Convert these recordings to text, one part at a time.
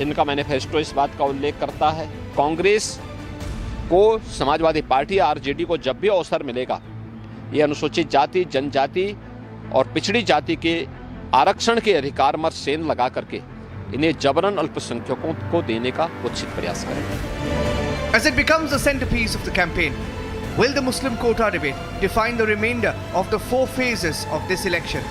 इनका मैनिफेस्टो इस बात का उल्लेख करता है। कांग्रेस को, समाजवादी पार्टी, आरजेडी को जब भी अवसर मिलेगा, ये अनुसूचित जाति, जनजाति और पिछड़ी जाति के आरक्षण के अधिकार पर सेंध लगा करके इन्हें जबरन अल्पसंख्यकों को देने का कुत्सित प्रयास करेंगे। As it becomes the centerpiece of the campaign, will the Muslim quota debate define the remainder of the 4 phases of this election?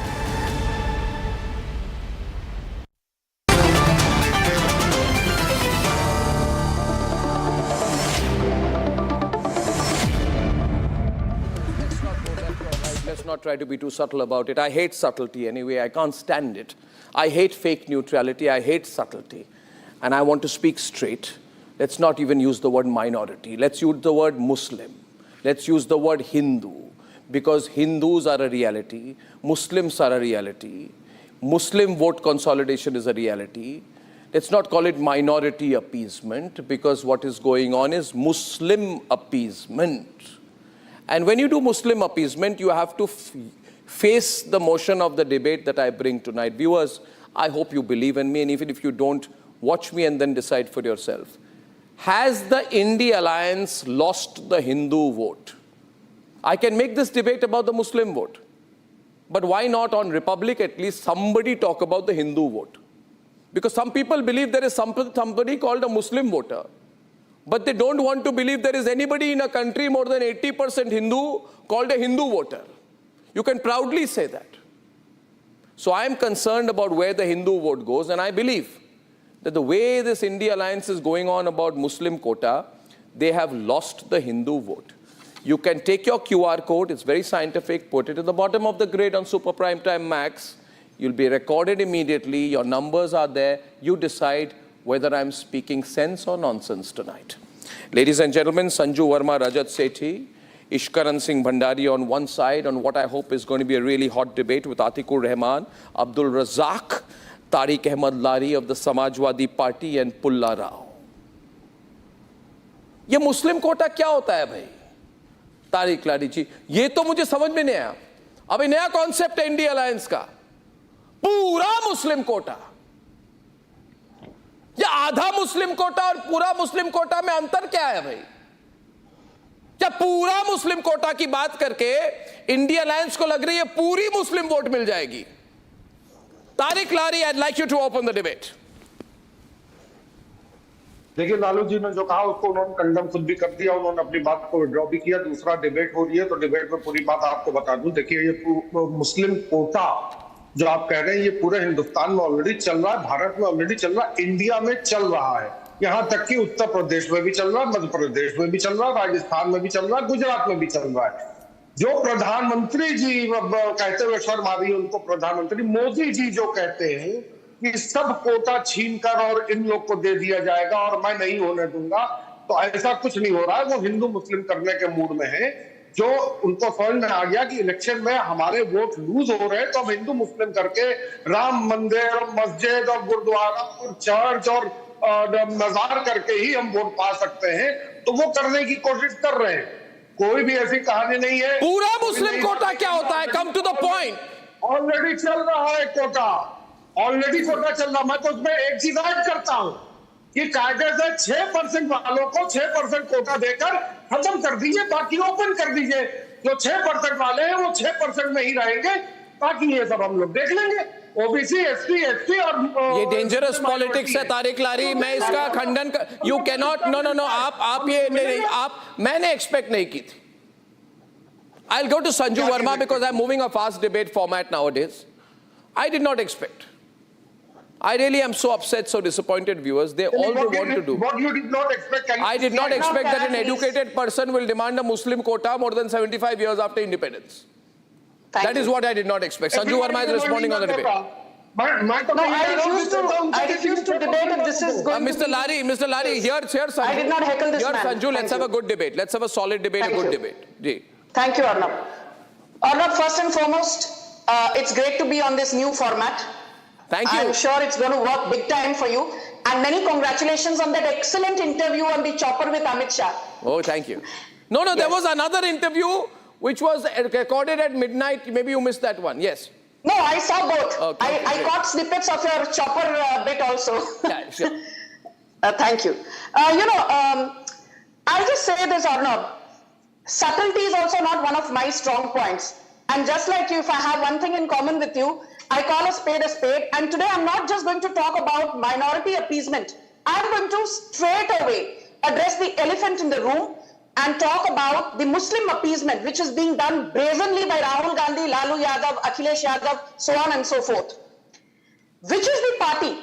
Let's not try to be too subtle about it. I hate subtlety anyway. I can't stand it. I hate fake neutrality. I hate subtlety. And I want to speak straight. Let's not even use the word minority. Let's use the word Muslim. Let's use the word Hindu. Because Hindus are a reality. Muslims are a reality. Muslim vote consolidation is a reality. Let's not call it minority appeasement, because what is going on is Muslim appeasement. And when you do Muslim appeasement, you have to face the motion of the debate that I bring tonight. Viewers, I hope you believe in me, and even if you don't, watch me and then decide for yourself. Has the INDI alliance lost the Hindu vote? I can make this debate about the Muslim vote. But why not on Republic at least somebody talk about the Hindu vote? Because some people believe there is somebody called a Muslim voter. But they don't want to believe there is anybody in a country more than 80% Hindu called a Hindu voter. You can proudly say that. So I am concerned about where the Hindu vote goes, and I believe that the way this INDI alliance is going on about Muslim quota, they have lost the Hindu vote. You can take your QR code, it's very scientific, put it at the bottom of the grid on Super Prime Time Max. You'll be recorded immediately, your numbers are there, you decide whether I'm speaking sense or nonsense tonight. Ladies and gentlemen, Sanju Verma, Rajat Sethi, Ishkaran Singh Bhandari on one side on what I hope is going to be a really hot debate with Atikur Rahman, Abdul Razak, Tariq Ahmad Lari of the Samajwadi Party and Pulla Rao. ये मुस्लिम कोटा क्या होता है भाई? तारिक लारी जी, ये तो मुझे समझ में नहीं आया। अभी नया कॉन्सेप्ट है इंडिया अलायंस का, पूरा मुस्लिम कोटा। या आधा मुस्लिम कोटा और पूरा मुस्लिम कोटा में अंतर क्या है भाई? क्या पूरा मुस्लिम कोटा की बात करके इंडिया अलायंस को लग रही है पूरी मुस्लिम वोट मिल जाएगी? तारिक लारी, I'd like you to open the debate. देखिए, लालू जी ने जो कहा उसको उन्होंने कंडम खुद भी कर दिया, उन्होंने अपनी बात को विड्रॉ भी किया। दूसरा डिबेट हो रही है, तो डिबेट में पूरी बात आपको बता दूं। देखिए, ये मुस्लिम कोटा जो आप कह रहे हैं, ये पूरे हिंदुस्तान में ऑलरेडी चल रहा है, भारत में ऑलरेडी चल रहा है, इंडिया में चल रहा है। यहां तक कि उत्तर प्रदेश में भी चल रहा है, मध्य प्रदेश में भी चल रहा है, राजस्थान में भी चल रहा है, गुजरात में भी चल रहा है। जो प्रधानमंत्री जी कहते हुए शर्म आ रही है उनको, प्रधानमंत्री मोदी जी जो कहते हैं कि सब कोटा छीनकर और इन लोग को दे दिया जाएगा और मैं नहीं होने दूंगा, तो ऐसा कुछ नहीं हो रहा है। वो हिंदू मुस्लिम करने के मूड में है। जो उनको समझ में आ गया कि इलेक्शन में हमारे वोट लूज हो रहे हैं, तो हम हिंदू मुस्लिम करके राम मंदिर और मस्जिद और गुरुद्वारा और चर्च और मजार करके ही हम वोट पा सकते हैं, तो वो करने की कोशिश कर रहे हैं। कोई भी ऐसी कहानी नहीं है। पूरा मुस्लिम कोटा क्या होता है? Come to the point. Already चल रहा है कोटा, ऑलरेडी कोटा चल रहा। मैं तो उसमें एक चीज ऐड करता हूं कि कायदे से 6% वालों को 6% कोटा देकर खत्म कर दीजिए, बाकी ओपन कर दीजिए। जो 6% वाले हैं वो 6% में ही रहेंगे, बाकी ये सब हम लोग देख लेंगे। ओबीसी, एससी, एसटी और ये डेंजरस पॉलिटिक्स है तारिक लारी, मैं इसका खंडन कर, यू कैन नॉट, नो, आप ये नहीं, आप, मैंने एक्सपेक्ट नहीं की थी। I'll go to Sanju Verma because I'm moving a fast debate format nowadays. I did not expect. I really am so upset, so disappointed, viewers. They all they want to do. What you did not expect? I did not expect that an educated person will demand a Muslim quota more than 75 years after independence. That is what I did not expect. Sanju Verma is responding on the debate. I refuse to debate if this is going Mr. Lari, here Sanju. I did not heckle this here, man. Sanju, let's have a good debate. Let's have a solid debate, a good debate. Ji. Thank you, Arnab. Arnab, first and foremost, it's great to be on this new format. Thank you. I'm sure it's going to work big time for you. And many congratulations on that excellent interview on the chopper with Amit Shah. Oh, thank you. No, yes. There was another interview which was recorded at midnight. Maybe you missed that one. Yes. No, I saw both. Okay, I great. caught snippets of your chopper bit also. Yeah, sure. Thank you. I'll just say this, Arnab. Subtlety is also not one of my strong points. And just like you, if I have one thing in common with you, I call a spade a spade. And today I'm not just going to talk about minority appeasement. I'm going to straight away address the elephant in the room and talk about the Muslim appeasement, which is being done brazenly by Rahul Gandhi, Lalu Yadav, Akhilesh Yadav, so on and so forth. Which is the party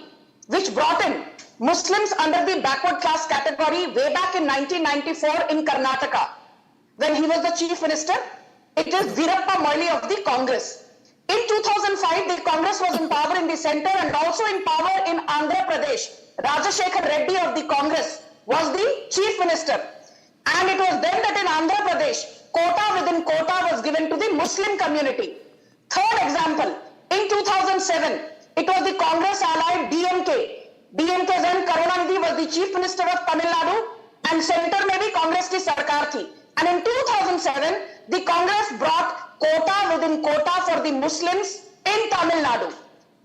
which brought in Muslims under the backward class category way back in 1994 in Karnataka, when he was the chief minister? It is Veerappa Moily of the Congress. In 2005, the Congress was in power in the center and also in power in Andhra Pradesh. Rajashekhar Reddy of the Congress was the chief minister. And it was then that in Andhra Pradesh, quota within quota was given to the Muslim community. Third example, in 2007, it was the Congress allied DMK. DMK's then Karunanidhi was the chief minister of Tamil Nadu and center mein bhi Congress ki sarkar thi. And in 2007, the Congress brought quota within quota for the Muslims in Tamil Nadu.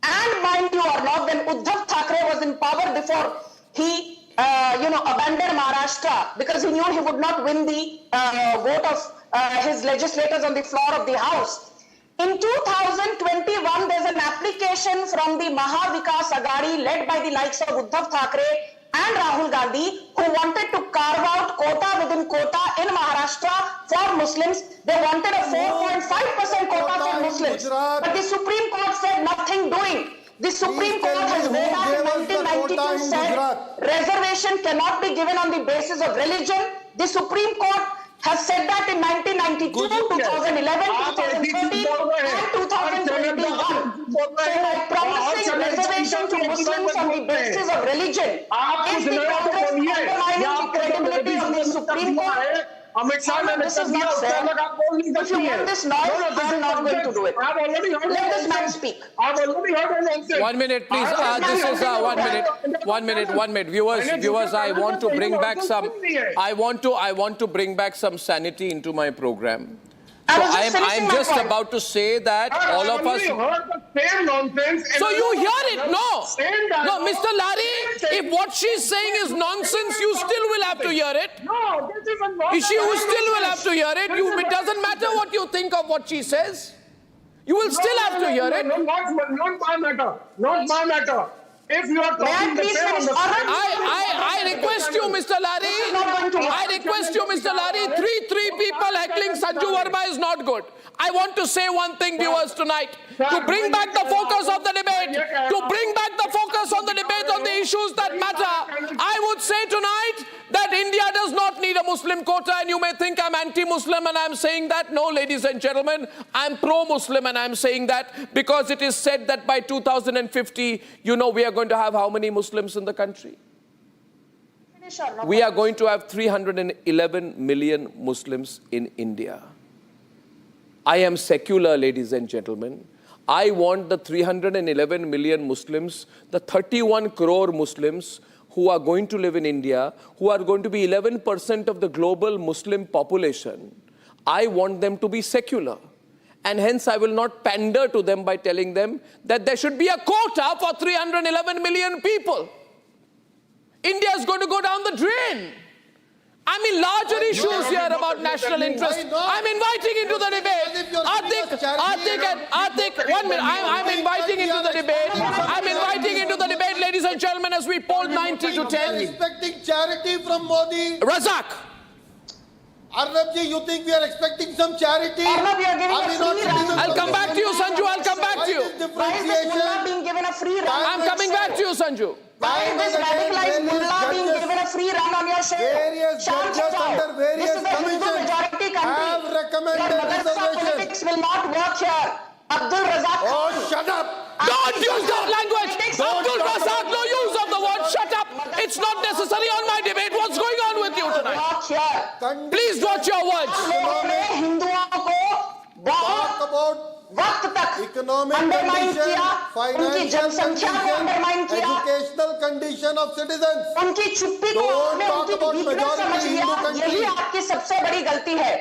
And mind you or not, when Uddhav Thackeray was in power before he abandoned Maharashtra because he knew he would not win the vote of his legislators on the floor of the House. In 2021, there's an application from the Maha Vikas Aghadi led by the likes of Uddhav Thackeray and Rahul Gandhi, who wanted to carve out quota within quota in Maharashtra for Muslims. They wanted a 4.5% quota for Muslims. But the Supreme Court said nothing doing. The Supreme Court has way back in 1992 said reservation cannot be given on the basis of religion. The Supreme Court has said that in 1992, 2011, 2013 and 2021. So by promising reservation to Muslims on the basis of religion, is the Congress undermining the credibility of the Supreme Court? This is not fair. If you want this noise, I'm not going to do it. Let this man speak. I've already heard an answer. 1 minute, please. This is 1 minute. 1 minute. 1 minute. Viewers, I want to bring back some. I want to bring back some sanity into my program. So I'm just about to say that all of us. So you hear it? No, Mr. Larry. If what she's saying is nonsense, you still will have to hear it. No, this is nonsense. You still will have to hear it. It doesn't matter what you think of what she says. You will still have to hear it. Not my matter. Not my matter. If you are talking the same, I request you, Mr. Larry. I request you, Mr. Larry. Three people heckling Sanju Verma is not good. I want to say one thing, viewers, tonight. To bring back the focus of the debate, to bring back the focus on the debate on the issues that matter, I would say tonight that India does not need a Muslim quota, and you may think I'm anti-Muslim and I'm saying that. No, ladies and gentlemen, I'm pro-Muslim and I'm saying that because it is said that by 2050, we are going to have how many Muslims in the country? We are going to have 311 million Muslims in India. I am secular, ladies and gentlemen. I want the 311 million Muslims, the 31 crore Muslims who are going to live in India, who are going to be 11% of the global Muslim population. I want them to be secular. And hence I will not pander to them by telling them that there should be a quota for 311 million people. India is going to go down the drain. I mean, larger issues here about national interest. I'm inviting into the debate. Artik, 1 minute. I'm inviting into the debate. I'm inviting into the debate, ladies and gentlemen, as we poll 90 to 10. Expecting charity from Modi. Razak. Arnab ji, you think we are expecting some charity? Arnab, you are giving a free run. I'll come back to you, Sanju. I'll come back to you. Why is this mullah being given a free run? I'm coming back to you, Sanju. Why is this radicalized mullah being given a free run on your show? Various judges under various This is a Hindu majority country. have recommended Your madrasa reservation. politics will not work here. Abdul Razak Oh, Khan. shut up! Don't use that language. Abdul Razak, no use of the word shut up. It's not necessary on my debate. What's going on with you tonight? Work here. Please watch your words. लोगों ने हिंदुओं को Talk बहुत about वक्त तक economic undermine condition, किया, उनकी financial जनसंख्या को condition, अंडरमाइन किया, educational condition of citizens. उनकी चुप्पी को Don't आपने talk उनकी about वीकनेस समझ majority लिया. Hindu country. यही आपकी सबसे बड़ी गलती है.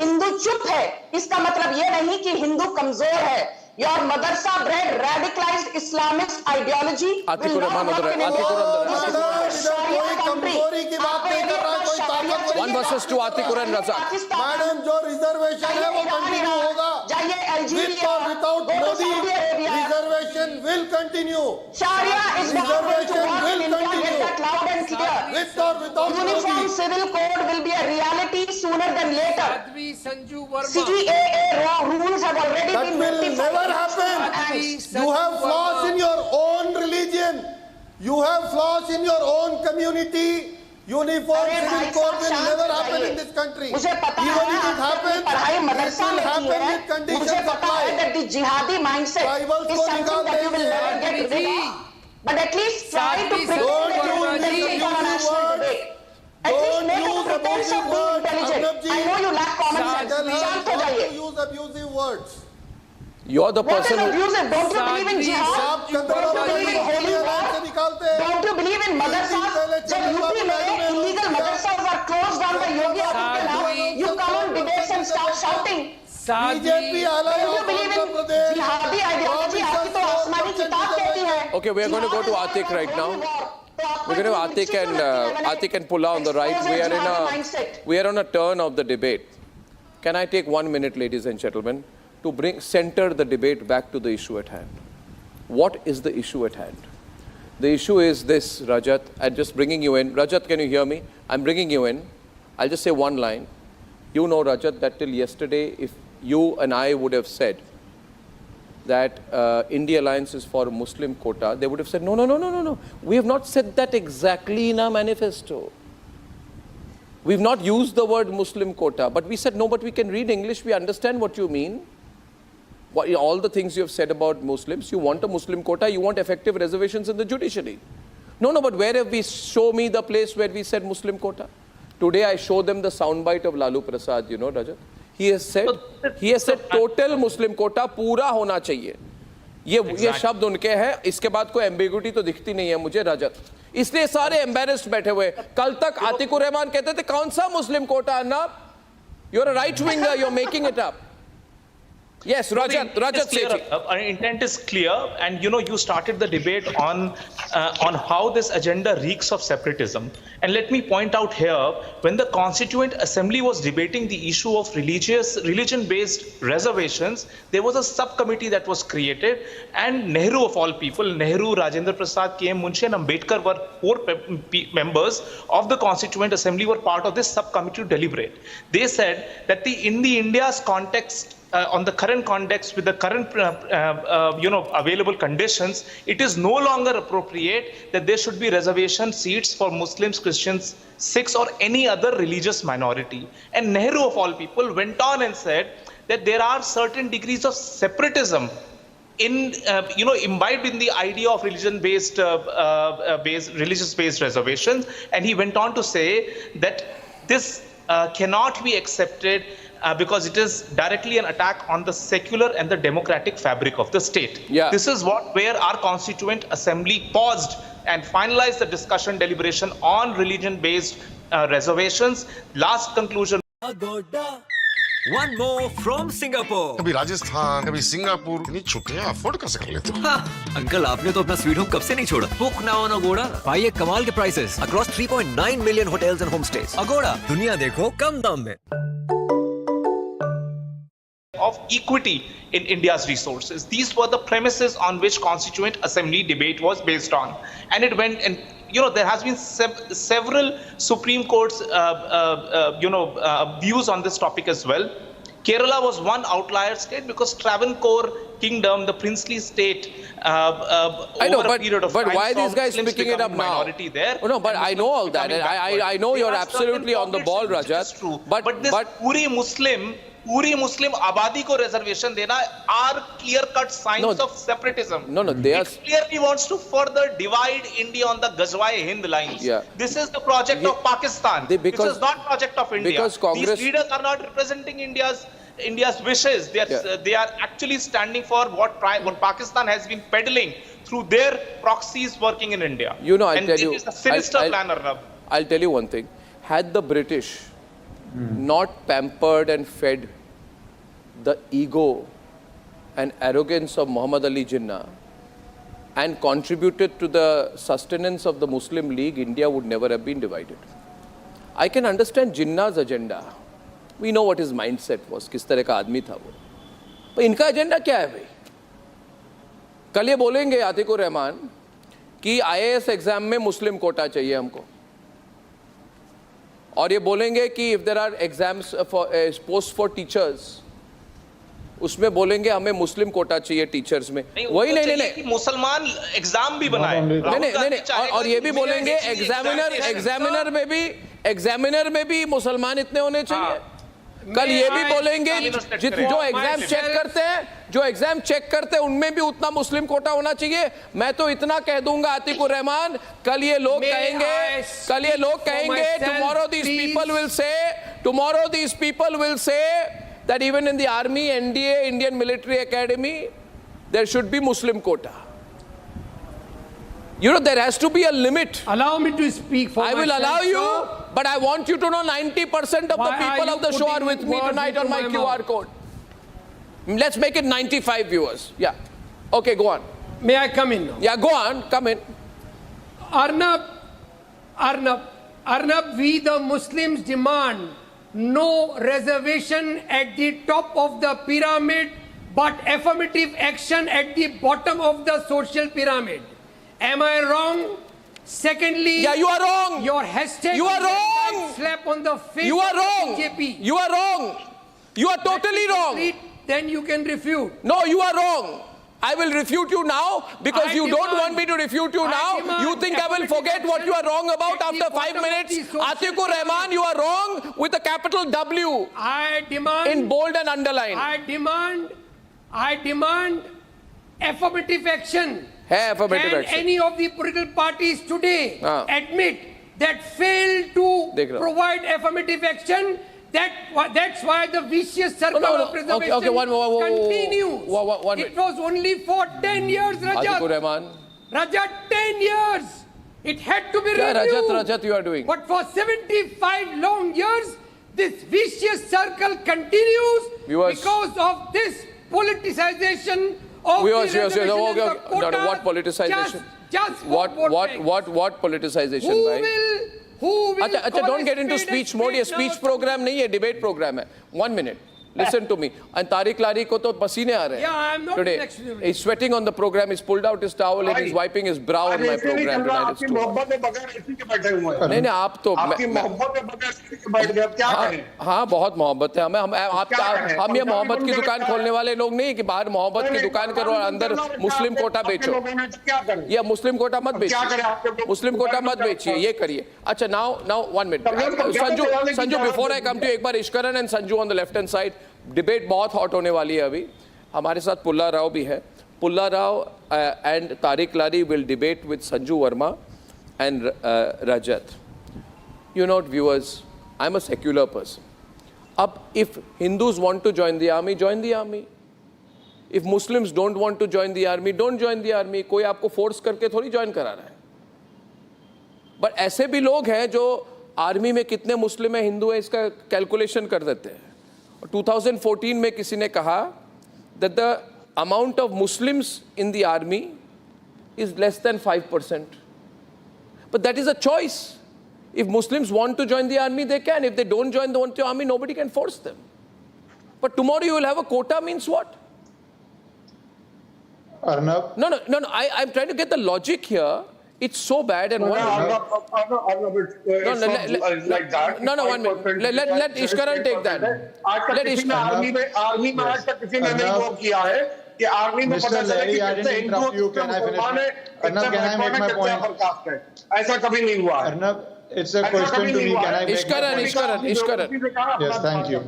हिंदू चुप है, इसका मतलब ये नहीं कि हिंदू कमजोर है. Your madrasa bred radicalized Islamist ideology will not work in India. This is not a Sharia country. One versus two, Atikur and Razak. Madam जो रिजर्वेशन है वो कंटिन्यू होगा with or without Modi reservation will continue Sharia is not going to reservation work will in India. Get continue that loud and clear. with or without Uniform Modi civil code will be a reality sooner than later. CAA rules have already that been will notified. never happen. You have flaws in your own religion, you have flaws in your own community. Uniform civil code will never happen in this country. मुझे पता Even है if it happens, पढ़ाई मदरसा it will में की happen है with conditions मुझे पता है applied. that the jihadi mindset Tribals is को something निकाल that you will देंगे. never get rid of, but at least try to pretend Don't that you will use believe in a abusive national words. debate. At least Don't make a use pretense of abusive being words. intelligent. Arnab ji, I know you lack common sense. tell her शांत हो not जाइए. to use abusive words. You're the What is person who... abusive? Don't you believe in jihad? आप Don't you believe in holy war? से निकालते हैं. Don't you believe in madrasas? जब UP में illegal madrasas are closed down by Yogi Adityanath, you come on debates and start shouting. BJP आलय Don't you believe in jihadi ideology? आपकी तो आसमानी किताब कहती है. Okay, we are going to go to Atik right now. We're going to Atik and Pula on the right. We are on a turn of the debate. Can I take 1 minute, ladies and gentlemen, to center the debate back to the issue at hand? What is the issue at hand? The issue is this, Rajat. I'm just bringing you in. Rajat, can you hear me? I'm bringing you in. I'll just say one line. You know, Rajat, that till yesterday, if you and I would have said that India Alliance is for Muslim quota, they would have said, no. We have not said that exactly in our manifesto. We've not used the word Muslim quota, but we said, no, but we can read English, we understand what you mean. All the things you have said about Muslims, you want a Muslim quota, you want effective reservations in the judiciary. No, but where have we, show me the place where we said Muslim quota? Today I show them the soundbite of Lalu Prasad, you know, Rajat. He has said total Muslim quota पूरा होना चाहिए. ये शब्द उनके हैं. इसके बाद कोई ambiguity तो दिखती नहीं है मुझे, रजत. इसलिए सारे embarrassed बैठे हुए. कल तक आतिकुर रहमान कहते थे कौन सा मुस्लिम कोटा अन्ना? You're a right winger, you're making it up. Yes, Rajat said our intent is clear, and you started the debate on how this agenda reeks of separatism. And let me point out here, when the Constituent Assembly was debating the issue of religion-based reservations, there was a subcommittee that was created, and Nehru of all people, Nehru, Rajendra Prasad, K.M. Munshi and Ambedkar were 4 members of the Constituent Assembly were part of this subcommittee to deliberate. They said that in the India's context, on the current context with the current available conditions, it is no longer appropriate that there should be reservation seats for Muslims, Christians, Sikhs or any other religious minority. And Nehru of all people went on and said that there are certain degrees of separatism imbibed in the idea of religious-based reservations. And he went on to say that this cannot be accepted because it is directly an attack on the secular and the democratic fabric of the state. Yeah. This is where our Constituent Assembly paused and finalized the discussion deliberation on religion-based reservations. Last conclusion. One more from Singapore. कभी राजस्थान, कभी Singapore, इतनी छुट्टियां afford कैसे कर लेते हो? Uncle आपने तो अपना स्वीट होम कब से नहीं छोड़ा? Book now on Agoda. पाइए कमाल के prices across 3.9 million hotels and homestays. Agoda, दुनिया देखो कम दाम में. Of equity in India's resources. These were the premises on which Constituent Assembly debate was based on. And it went, and there has been several Supreme Court's views on this topic as well. Kerala was one outlier state because Travancore Kingdom, the princely state, I know, but why are these guys picking it up now? There, no, but I know all that. I know you're absolutely on the ball, Rajat. But this Puri Muslim Abadi ko reservation dena are clear-cut signs of separatism. It clearly wants to further divide India on the Ghazwa-e-Hind lines. Yeah. This is the project of Pakistan. This is not project of India. Because Congress, these leaders are not representing India's wishes. They are actually standing for what Pakistan has been peddling through their proxies working in India. It is a sinister plan, Arnab. I'll tell you one thing. Had the British not pampered and fed the ego and arrogance of Muhammad Ali Jinnah and contributed to the sustenance of the Muslim League, India would never have been divided. I can understand Jinnah's agenda. We know what his mindset was, किस तरह का आदमी था वो. पर इनका agenda क्या है भाई? कल ये बोलेंगे आतिकुर रहमान कि IAS एग्जाम में मुस्लिम कोटा चाहिए हमको, और ये बोलेंगे कि if there are exams for post for teachers, उसमें बोलेंगे हमें मुस्लिम कोटा चाहिए टीचर्स में. वही नहीं मुसलमान एग्जाम भी बनाए. नहीं, और ये भी बोलेंगे एग्जामिनर में भी मुसलमान इतने होने चाहिए. कल ये भी बोलेंगे जो एग्जाम चेक करते हैं उनमें भी उतना मुस्लिम कोटा होना चाहिए. मैं तो इतना कह दूंगा आतिकुर रहमान, कल ये लोग कहेंगे tomorrow these people will say that even in the army, NDA, Indian Military Academy, there should be Muslim quota. You know, there has to be a limit. Allow me to speak for myself. I will allow you, but I want you to know 90% of the people of the show are with me tonight on my QR code. Let's make it 95 viewers. Yeah. Okay, go on. May I come in now? Yeah, go on. Come in. Arnab, we the Muslims demand no reservation at the top of the pyramid, but affirmative action at the bottom of the social pyramid. Am I wrong? Secondly, yeah, you are wrong. Your hashtag, you are wrong. Slap on the face. You are wrong. BJP. You are wrong. You are totally wrong. Then you can refute. No, you are wrong. I will refute you now because you don't want me to refute you now. You think I will forget what you are wrong about after 5 minutes? Atikur Rahman, you are wrong with a capital W. I demand in bold and underline. I demand affirmative action. Affirmative action. Can any of the political parties today admit that failed to provide affirmative action? That's why the vicious circle of reservation continues. It was only for 10 years, Rajat. Rajat, 10 years. It had to be renewed. Rajat, you are doing. But for 75 long years, this vicious circle continues because of this politicization of the reservation and the quotas. What politicization? Just what politicization? Who will don't get into speech mode. ये speech program नहीं है, debate program है. 1 minute. Listen to me. And Tariq Lari ko to pasine aa rahe. Yeah, I am not today. He's sweating on the program. He's pulled out his towel and he's wiping his brow on my program tonight. आपकी मोहब्बत में बगैर इसी के बैठे हुए हैं. नहीं आप तो आपकी मोहब्बत में बगैर इसी के बैठ गए. अब क्या करें? हाँ, बहुत मोहब्बत है हमें. हम ये मोहब्बत की दुकान खोलने वाले लोग नहीं कि बाहर मोहब्बत की दुकान करो और अंदर मुस्लिम कोटा बेचो. ये मुस्लिम कोटा मत बेचिए. मुस्लिम कोटा मत बेचिए. ये करिए. अच्छा, now 1 minute. Sanju, before I come to you, एक बार इश्करन and Sanju on the left hand side. Debate बहुत हॉट होने वाली है अभी. हमारे साथ पुल्ला राव भी है. Pulla Rao and Tariq Lari will debate with Sanju Varma and Rajat. You know viewers, I am a secular person. अब if Hindus want to join the army, join the army. If Muslims don't want to join the army, don't join the army. कोई आपको force करके थोड़ी join करा रहा है. But ऐसे भी लोग हैं जो आर्मी में कितने मुस्लिम है, हिंदू है, इसका कैलकुलेशन कर देते हैं. 2014 में किसी ने कहा that the amount of Muslims in the army is less than 5%. But that is a choice. If Muslims want to join the army, they can. If they don't join the army, nobody can force them. But tomorrow you will have a quota means what? Arnab? No. I'm trying to get the logic here. It's so bad and like that. No, 1 minute. Let Ishkaran take that. Let Ishkaran. Army में आज तक किसी ने नहीं वो किया है कि आर्मी में पता चले कि कितने हिंदू मुसलमान है, कितने बर्खास्त है. ऐसा कभी नहीं हुआ. Arnab, it's a question to me. Can I make Ishkaran. Yes, thank you.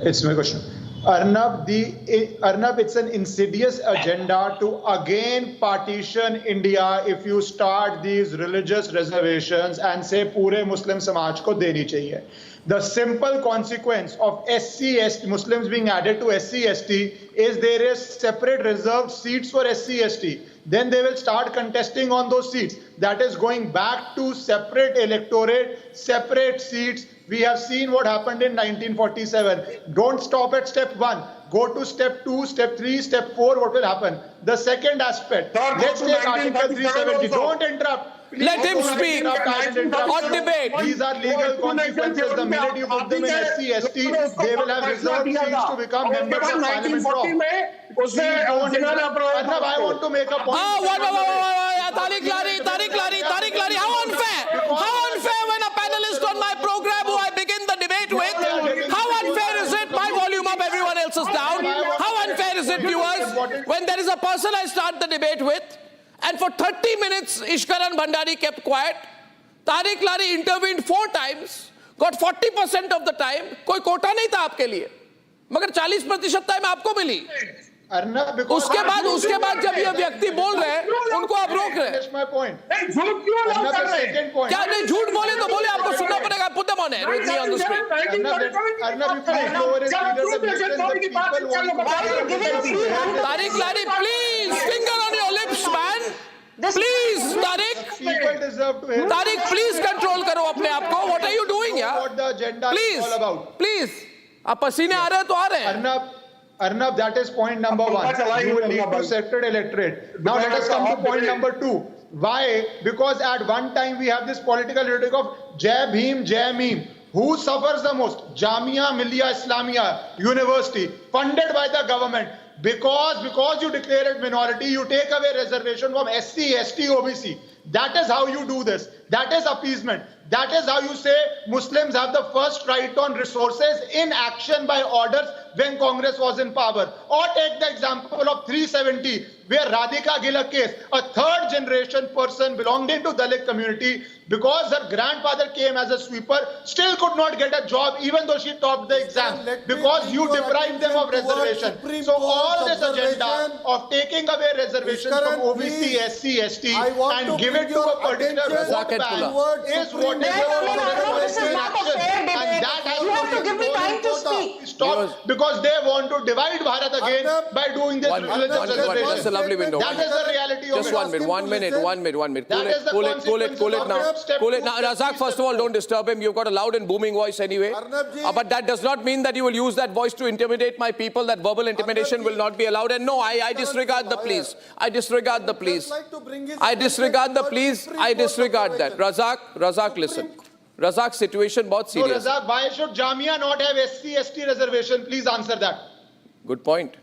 It's my question. Arnab, it's an insidious agenda to again partition India if you start these religious reservations and say पूरे मुस्लिम समाज को देनी चाहिए. The simple consequence of SC/ST Muslims being added to SC/ST is there is separate reserved seats for SC/ST. then they will start contesting on those seats. That is going back to separate electorate, separate seats. We have seen what happened in 1947. Don't stop at step 1. Go to step 2, step 3, step 4. What will happen? The second aspect. Let's take Article 370. Don't interrupt. Let him speak or debate. These are legal consequences. The minute you put them in SC, ST, they will have reserved seats to become members of parliament. Arnab, I want to make a point. Tariq Lari, how unfair? How unfair when a panelist on my program who I begin the debate with, how unfair is it? My volume up, everyone else is down. How unfair is it, viewers, when there is a person I start the debate with, and for 30 minutes, Ishkaran Bhandari kept quiet. Tariq Lari intervened 4 times, got 40% of the time. कोई कोटा नहीं था आपके लिए, मगर 40% time आपको मिली. उसके बाद जब ये व्यक्ति बोल रहे हैं, उनको आप रोक रहे हैं. क्या नहीं झूठ बोले तो बोले, आपको सुनना पड़ेगा. Put them on air with me on the screen. Tariq Lari, please, finger on your lips, man. Please, Tariq. Tariq, please control करो अपने आप को. What are you doing, यार? Please. आप पसीने आ रहे हैं तो आ रहे हैं. Arnab, that is point number 1. You will lead to separate electorate. Now let us come to point number 2. Why? Because at one time we have this political rhetoric of Jai Bhim, Jai Meem. Who suffers the most? Jamia Millia Islamia University, funded by the government. Because you declare it minority, you take away reservation from SC, ST, OBC. That is how you do this. That is appeasement. That is how you say Muslims have the first right on resources in action by orders when Congress was in power. Or take the example of 370, where Radhika Gilak case, a third generation person belonging to Dalit community, because her grandfather came as a sweeper, still could not get a job even though she topped the exam, because you deprived them of reservation. So all this agenda of taking away reservations from OBC, SC, ST and give it to a particular vote bank is what is and that has you have to give me time to speak. Stop, because they want to divide Bharat again by doing this religious reservation. That's a lovely window. That is the reality of it. Just 1 minute. Cool it now. Razak, first of all, don't disturb him. You've got a loud and booming voice anyway. But that does not mean that you will use that voice to intimidate my people. That verbal intimidation will not be allowed. And no, I disregard the pleas. I disregard the pleas. I disregard the pleas. I disregard that. Razak, listen. Razak's situation बहुत serious. So Razak, why should Jamia not have SC, ST reservation? Please answer that. Good point.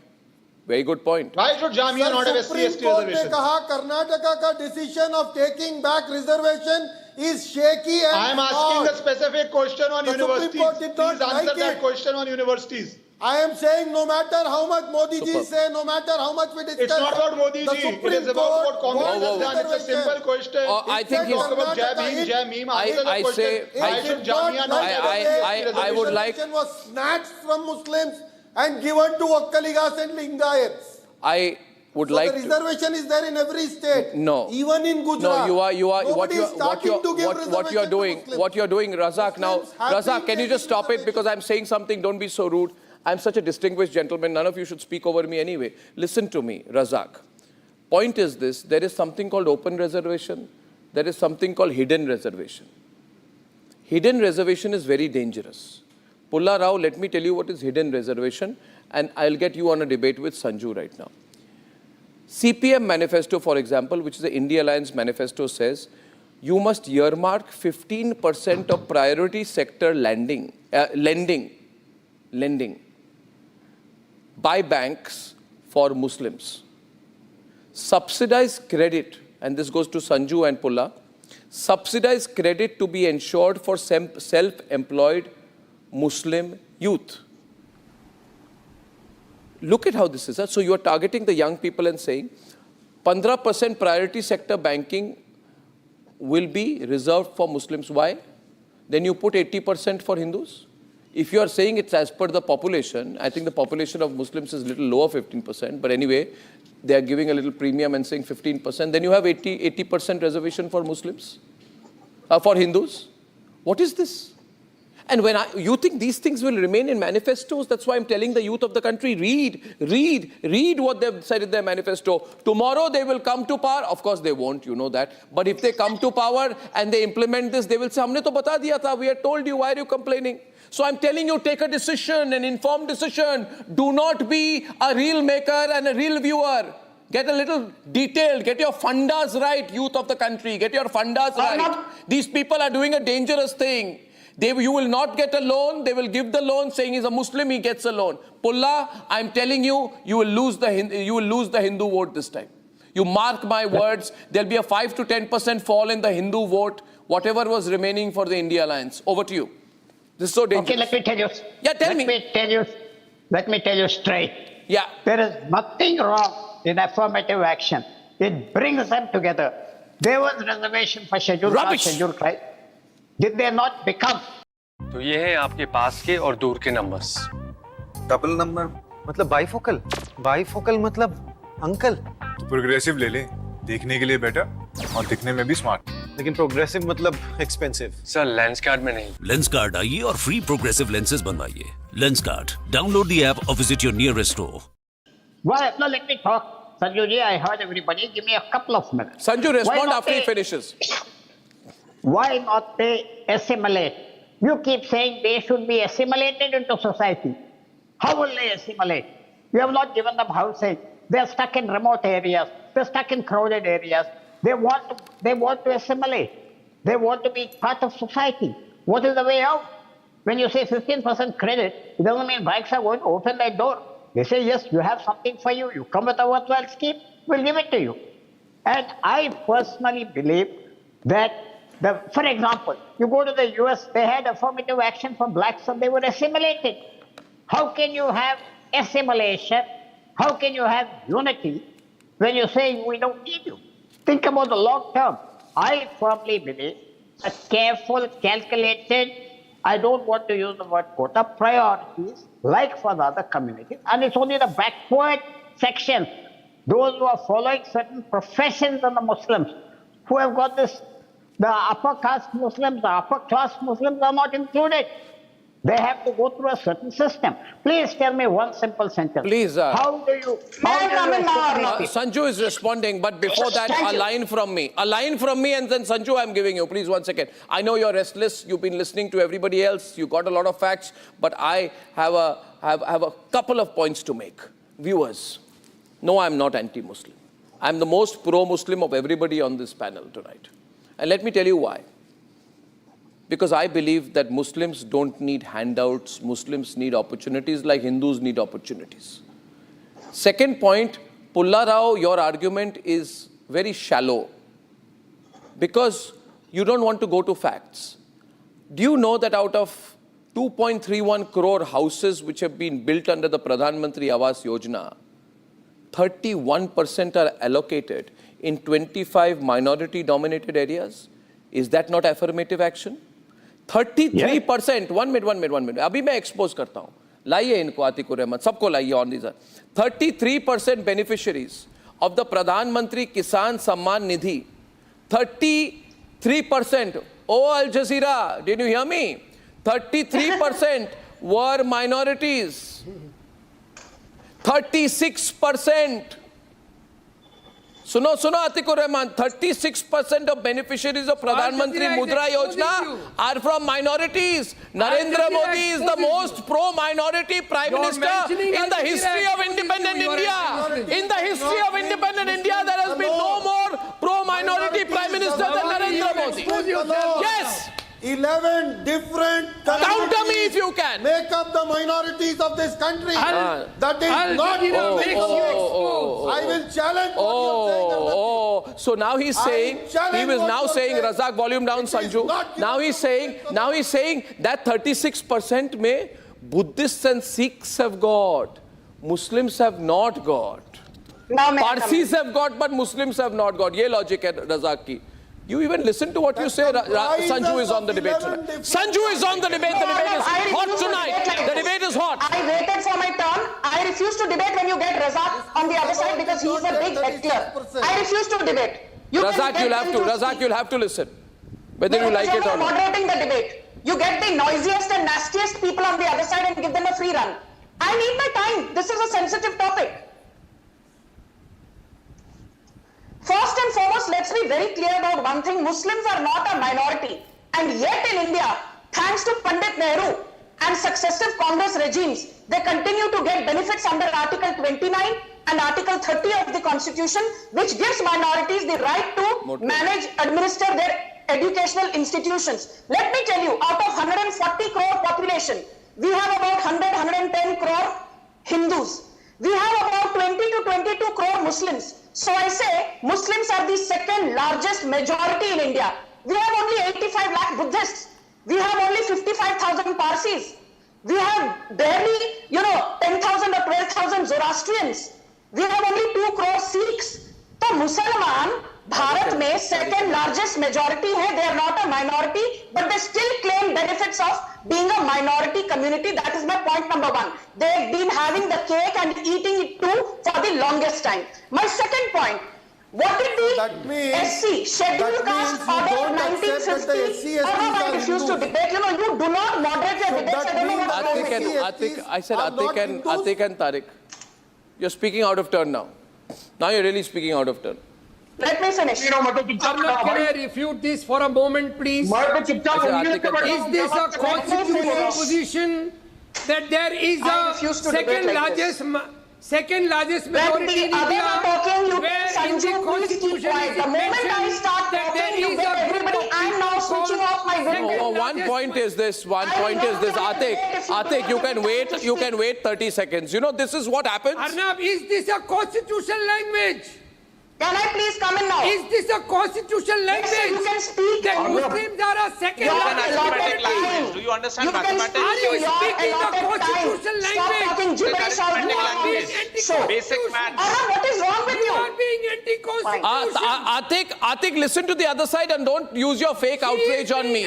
Very good point. Why should Jamia not have SC, ST reservation? कहा कर्नाटका का decision of taking back reservation is shaky and I am asking a specific question on universities. Please answer that question on universities. I am saying no matter how much Modi ji say, no matter how much we discuss. It's not about Modi ji. It is about what Congress has done. It's a simple question. I think he's talk about Jai Meme. I say why should Jamia not have I would like was snatched from Muslims and given to Akkaligas and Lingayats. I would like the reservation is there in every state. No. Even in Gujarat. No, you are what you are doing, Razak. Now, Razak, can you just stop it, because I'm saying something, don't be so rude. I'm such a distinguished gentleman, none of you should speak over me anyway. Listen to me, Razak. Point is this, there is something called open reservation, there is something called hidden reservation. Hidden reservation is very dangerous. Pulla Rao, let me tell you what is hidden reservation, and I'll get you on a debate with Sanju right now. CPM manifesto, for example, which is the India Alliance manifesto, says you must earmark 15% of priority sector lending by banks for Muslims. Subsidized credit, and this goes to Sanju and Pulla, subsidized credit to be ensured for self-employed Muslim youth. Look at how this is. So you are targeting the young people and saying 15% priority sector banking will be reserved for Muslims. Why? Then you put 80% for Hindus. If you are saying it's as per the population, I think the population of Muslims is a little lower, 15%. But anyway, they are giving a little premium and saying 15%. Then you have 80% reservation for Muslims, for Hindus. What is this? And you think these things will remain in manifestos? That's why I'm telling the youth of the country, read what they've said in their manifesto. Tomorrow they will come to power. Of course they won't, you know that. But if they come to power and they implement this, they will say, "Humne to bata diya tha, we had told you, why are you complaining?" So I'm telling you, take a decision, an informed decision. Do not be a reel maker and a reel viewer. Get a little detailed. Get your fundas right, youth of the country. Get your fundas right. These people are doing a dangerous thing. You will not get a loan. They will give the loan saying he's a Muslim, he gets a loan. Pulla, I'm telling you, you will lose the Hindu vote this time. You mark my words. There'll be a 5 to 10% fall in the Hindu vote, whatever was remaining for the India Alliance. Over to you. This is so dangerous. Okay, let me tell you. Yeah, tell me. Let me tell you straight. Yeah. There is nothing wrong in affirmative action. It brings them together. There was reservation for scheduled caste, scheduled tribe. Did they not become? तो ये है आपके पास के और दूर के numbers. Double number मतलब bifocal मतलब अंकल. तो प्रोग्रेसिव ले ले, देखने के लिए बेटर और दिखने में भी स्मार्ट. लेकिन प्रोग्रेसिव मतलब एक्सपेंसिव. सर लेंस कार्ड में नहीं. लेंस कार्ड आइए और फ्री प्रोग्रेसिव लेंसेज बनवाइए. Lens card, download the app और visit your nearest store. Well, no, let me talk. Sanju ji, I heard everybody. Give me a couple of minutes. Sanju, respond after he finishes. Why not they assimilate? You keep saying they should be assimilated into society. How will they assimilate? You have not given them housing. They are stuck in remote areas. They are stuck in crowded areas. They want to assimilate. They want to be part of society. What is the way out? When you say 15% credit, it doesn't mean banks are going to open that door. They say, yes, you have something for you. You come with a worthwhile scheme, we'll give it to you. And I personally believe that, for example, you go to the US, they had affirmative action for blacks and they were assimilated. How can you have assimilation? How can you have unity when you say we don't need you? Think about the long term. I firmly believe a careful, calculated, I don't want to use the word quota, priorities, like for the other communities. And it's only the backward section, those who are following certain professions of the Muslims, who have got this. The upper caste Muslims, the upper class Muslims are not included. They have to go through a certain system. Please tell me one simple sentence. Please. How do you Sanju is responding, but before that, a line from me. A line from me, and then Sanju, I'm giving you. Please, 1 second. I know you're restless. You've been listening to everybody else. You got a lot of facts, but I have a couple of points to make. Viewers, no, I'm not anti-Muslim. I'm the most pro-Muslim of everybody on this panel tonight. And let me tell you why. Because I believe that Muslims don't need handouts. Muslims need opportunities like Hindus need opportunities. Second point, Pulla Rao, your argument is very shallow because you don't want to go to facts. Do you know that out of 2.31 crore houses which have been built under the Pradhan Mantri Awas Yojana, 31% are allocated in 25 minority-dominated areas? Is that not affirmative action? 33%, one minute. अभी मैं expose करता हूँ. लाइए इनको आतिकुर रहमत, सबको लाइए on these. 33% beneficiaries of the Pradhan Mantri Kisan Samman Nidhi. 33%. Oh, Al Jazeera, did you hear me? 33% were minorities. 36%. Suno Atikur Rahman, 36% of beneficiaries of Pradhan Mantri Mudra Yojana are from minorities. Narendra Modi is the most pro-minority Prime Minister in the history of independent India. In the history of independent India, there has been no more pro-minority Prime Minister than Narendra Modi. Yes! 11 different counter me if you can. Make up the minorities of this country. That is not I will challenge what you're saying. So now he's saying, he was now saying, Razak, volume down, Sanju. Now he's saying that 36% may Buddhists and Sikhs have got. Muslims have not got. Parsis have got, but Muslims have not got. Ye logic hai Razak ki. You even listen to what you say. Sanju is on the debate tonight. Sanju is on the debate. The debate is hot tonight. The debate is hot. I waited for my turn. I refuse to debate when you get Razak on the other side because he's a big heckler. I refuse to debate. Razak, you'll have to listen. Whether you like it or not. Moderating the debate. You get the noisiest and nastiest people on the other side and give them a free run. I need my time. This is a sensitive topic. First and foremost, let's be very clear about one thing. Muslims are not a minority. And yet in India, thanks to Pandit Nehru and successive Congress regimes, they continue to get benefits under Article 29 and Article 30 of the Constitution, which gives minorities the right to manage, administer their educational institutions. Let me tell you, out of 140 crore population, we have about 110 crore Hindus. We have about 20 to 22 crore Muslims. So I say Muslims are the second largest majority in India. We have only 85 lakh Buddhists. We have only 55,000 Parsis. We have barely, 10,000 or 12,000 Zoroastrians. We have only 2 crore Sikhs. So Musliman Bharat mein second largest majority hai. They are not a minority, but they still claim benefits of being a minority community. That is my point number one. They've been having the cake and eating it too for the longest time. My second point, what did the SC, Scheduled Caste Order 1950, I refuse to debate. You do not moderate your debates. I don't know what's wrong with you. I said Atik and Tariq. You're speaking out of turn now. Now you're really speaking out of turn. Let me finish. Arnab, can I refute this for a moment, please? Is this a constitutional position that there is a second largest majority in India, where in the Constitution is mentioned that there is a group of I'm now switching off my video. One point is this, Atik, you can wait 30 seconds. This is what happens. Arnab, is this a constitutional language? Can I please come in now? Is this a constitutional language? Yes, you can speak. That Muslims are a second mathematic language. Do you understand mathematics? Are you speaking the constitutional language? Stop talking gibberish out loud. Basic maths. What is wrong with you? You are being anti-constitutional. Atik, listen to the other side and don't use your fake outrage on me.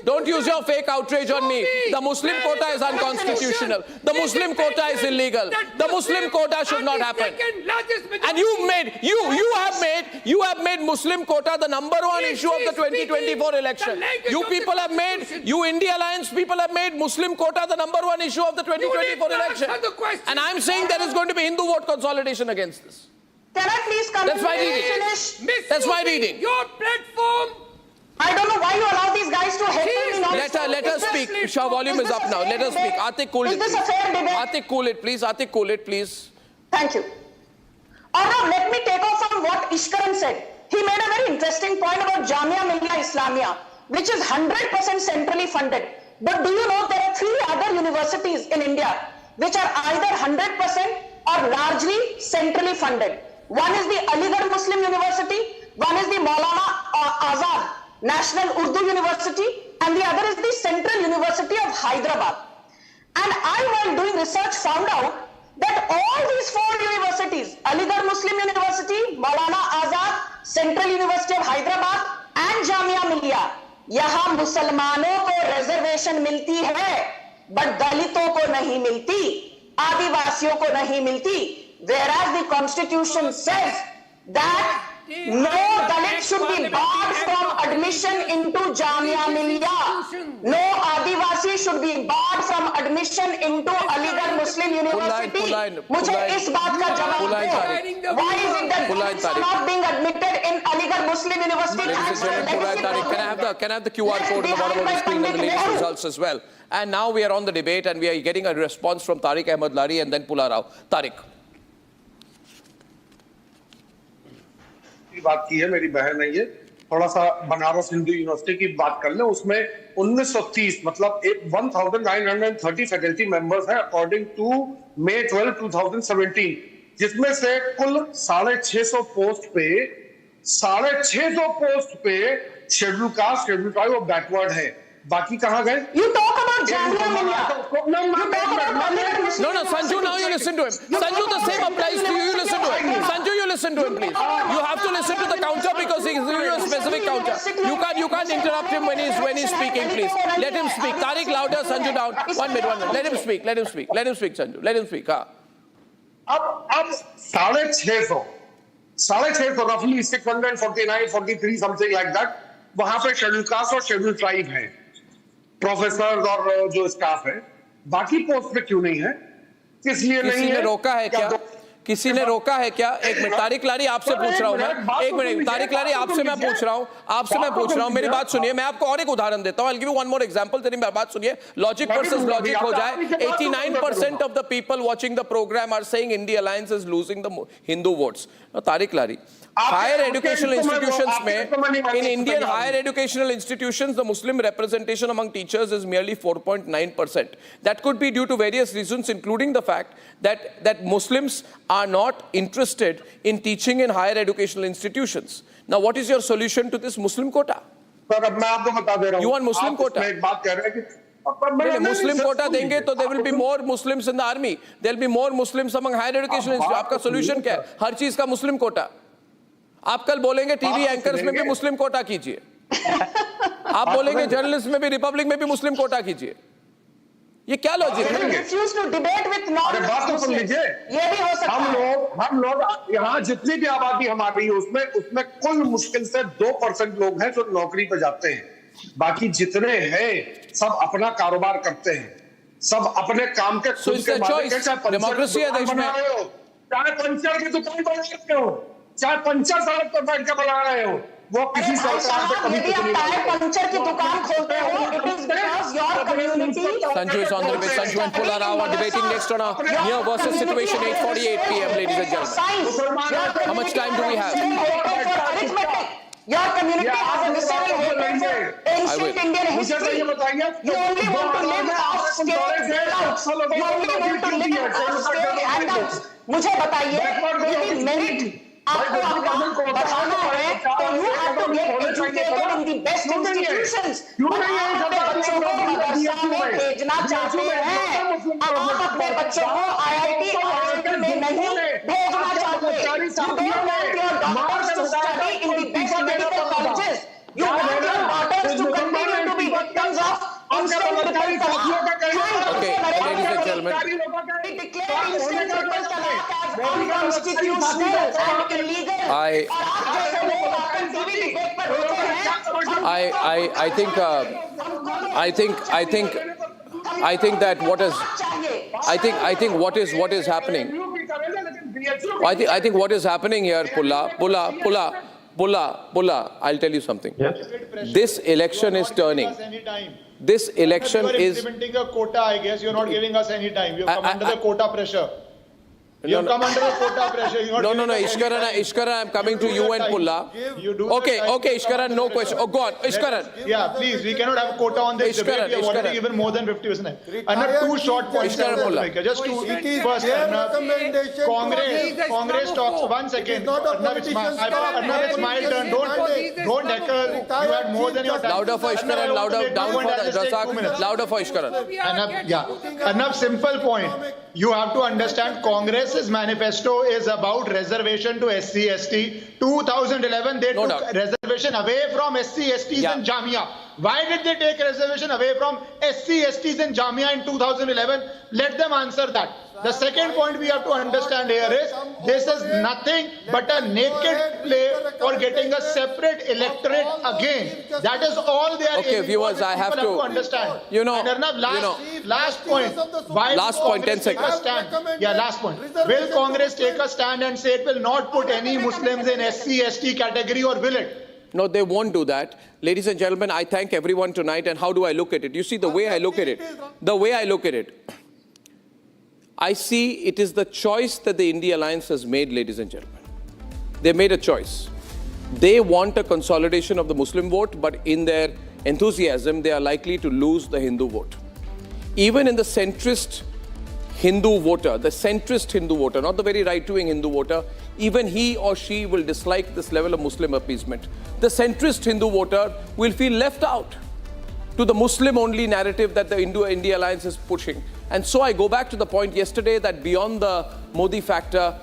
Don't use your fake outrage on me. The Muslim quota is unconstitutional. The Muslim quota is illegal. The Muslim quota should not happen. And you have made Muslim quota the number one issue of the 2024 election. You India Alliance people have made Muslim quota the number one issue of the 2024 election. And I'm saying there is going to be Hindu vote consolidation against this. Can I please come That's my reading. That's my reading. Your platform. I don't know why you allow these guys to heckle me. Let her speak. Shah, volume is up now. Let her speak. Atik, cool it, please. Is this a fair debate? Atik, cool it, please. Atik, cool it, please. Thank you. Arnab, let me take off from what Ishkaran said. He made a very interesting point about Jamia Millia Islamia, which is 100% centrally funded. But do you know there are 3 other universities in India which are either 100% or largely centrally funded? One is the Aligarh Muslim University, one is the Maulana Azad National Urdu University, and the other is the Central University of Hyderabad. And I, while doing research, found out that all these 4 universities, Aligarh Muslim University, Maulana Azad, Central University of Hyderabad and Jamia Millia, यहाँ मुसलमानों को reservation मिलती है, but दलितों को नहीं मिलती, आदिवासियों को नहीं मिलती. Whereas the Constitution says that no Dalit should be barred from admission into Jamia Millia. No Adivasi should be barred from admission into Aligarh Muslim University. मुझे इस बात का जवाब दो. Why is it that Dalits are not being admitted in Aligarh Muslim University? Can I have the QR code on the bottom of the screen and the latest results as well? And now we are on the debate and we are getting a response from Tariq Ahmed Lari and then Pula Rao. Tariq. बात की है, मेरी बहन है ये. थोड़ा सा Banaras Hindu university की बात कर ले. उसमें 1930 मतलब 1930 फैकल्टी मेंबर्स हैं अकॉर्डिंग टू May 12, 2017, जिसमें से कुल 650 पोस्ट पे शेड्यूल कास्ट, शेड्यूल ट्राइब और बैकवर्ड है. बाकी कहाँ गए? You talk about Jamia Millia. No, Sanju, now you listen to him. Sanju, the same applies to you. You listen to him. Sanju, you listen to him, please. You have to listen to the counter because he's giving you a specific counter. You can't interrupt him when he's speaking, please. Let him speak. Tariq louder, Sanju down. 1 minute. Let him speak, Sanju. Let him speak. अब 650 roughly 649, 43 something like that. वहां पे schedule caste और schedule tribe है. Professor और जो staff है, बाकी post पे क्यों नहीं है? किस लिए नहीं है? किसी ने रोका है क्या? किसी ने रोका है क्या? एक मिनट, तारिक लारी आपसे पूछ रहा हूं मैं, एक मिनट तारिक लारी आपसे मैं पूछ रहा हूं, मेरी बात सुनिए, मैं आपको और एक उदाहरण देता हूं, I'll give you one more example, तेरी बात सुनिए, लॉजिक वर्सेस लॉजिक हो जाए। 89% of the people watching the program are saying India alliance is losing the Hindu votes. Tariq lorry, higher educational institutions में, in Indian higher educational institutions, the Muslim representation among teachers is merely 4.9%. That could be due to various reasons, including the fact that Muslims are not interested in teaching in higher educational institutions. Now, what is your solution to this Muslim quota? You want Muslim quota? Muslim quota देंगे तो there will be more Muslims in the army. There will be more Muslims among higher educational institutions. आपका solution क्या है? हर चीज का Muslim quota. आप कल बोलेंगे टीवी एंकर्स में भी मुस्लिम कोटा कीजिए, आप बोलेंगे जर्नलिस्ट में भी, रिपब्लिक में भी मुस्लिम कोटा कीजिए, ये क्या लॉजिक है? बात तो सुन लीजिए, ये भी हो सकता है। हम लोग यहाँ जितनी भी आबादी हमारी है उसमें कुल मुश्किल से 2% लोग हैं जो नौकरी पे जाते हैं, बाकी जितने हैं सब अपना कारोबार करते हैं, सब अपने काम के खुद के मालिक हैं। डेमोक्रेसी है देश में, चाहे पंचर की दुकान बना रहे हो, चाहे पंचर सड़क पर बैठ के बना रहे हो, वो किसी सरकार से कभी कुछ नहीं टायर पंचर की दुकान खोलते हो, it is because your community. Sanju is on the debate. Sanju and Pulla Rao are debating next on a near versus situation, 8:48 p.m. ladies and gentlemen. How much time do we have? Your community has a visceral hatred for ancient Indian history. You only want to live off state handouts. You only want to live off state handouts. मुझे बताइए, यदि merit आपको बताना है तो you have to get educated in the best institutions. आप अपने बच्चों को मदरसा में भेजना चाहते हैं, आप अपने बच्चों को IIT में नहीं भेजना चाहते। You don't want your daughters to study in the best medical colleges. You want your daughters to continue to be victims of instant triple talaq. Okay, ladies and gentlemen. We declare instant triple talaq as unconstitutional and illegal. I think that what is happening. I think what is happening here, Pulla, I'll tell you something. Yes. This election is turning. This election is implementing a quota. I guess you're not giving us any time. You've come under the quota pressure. You've come under the quota pressure. No, Ishkaran, I'm coming to you and Pulla. Okay, Ishkaran, no question. Oh, go on, Ishkaran. Yeah, please, we cannot have quota on this debate. We have already given more than 50%. Another two short points. Just two. First, Congress talks. 1 second. Arnab, it's my turn. Don't heckle. You had more than your time. Louder for Ishkaran, down for Razak. Louder for Ishkaran. Arnab, simple point. You have to understand Congress's manifesto is about reservation to SC, ST. 2011, they took reservation away from SC, STs in Jamia. Why did they take reservation away from SC, STs in Jamia in 2011? Let them answer that. The second point we have to understand here is this is nothing but a naked play for getting a separate electorate again. That is all they are. Okay, viewers, I have to understand. Last point. Last point, 10 seconds. Last point. Will Congress take a stand and say it will not put any Muslims in SC, ST category, or will it? No, they won't do that. Ladies and gentlemen, I thank everyone tonight. And how do I look at it? You see, the way I look at it, I see it is the choice that the India Alliance has made, ladies and gentlemen. They made a choice. They want a consolidation of the Muslim vote, but in their enthusiasm, they are likely to lose the Hindu vote. Even in the centrist Hindu voter, not the very right-wing Hindu voter, even he or she will dislike this level of Muslim appeasement. The centrist Hindu voter will feel left out to the Muslim-only narrative that the India Alliance is pushing. And so I go back to the point yesterday that beyond the Modi factor,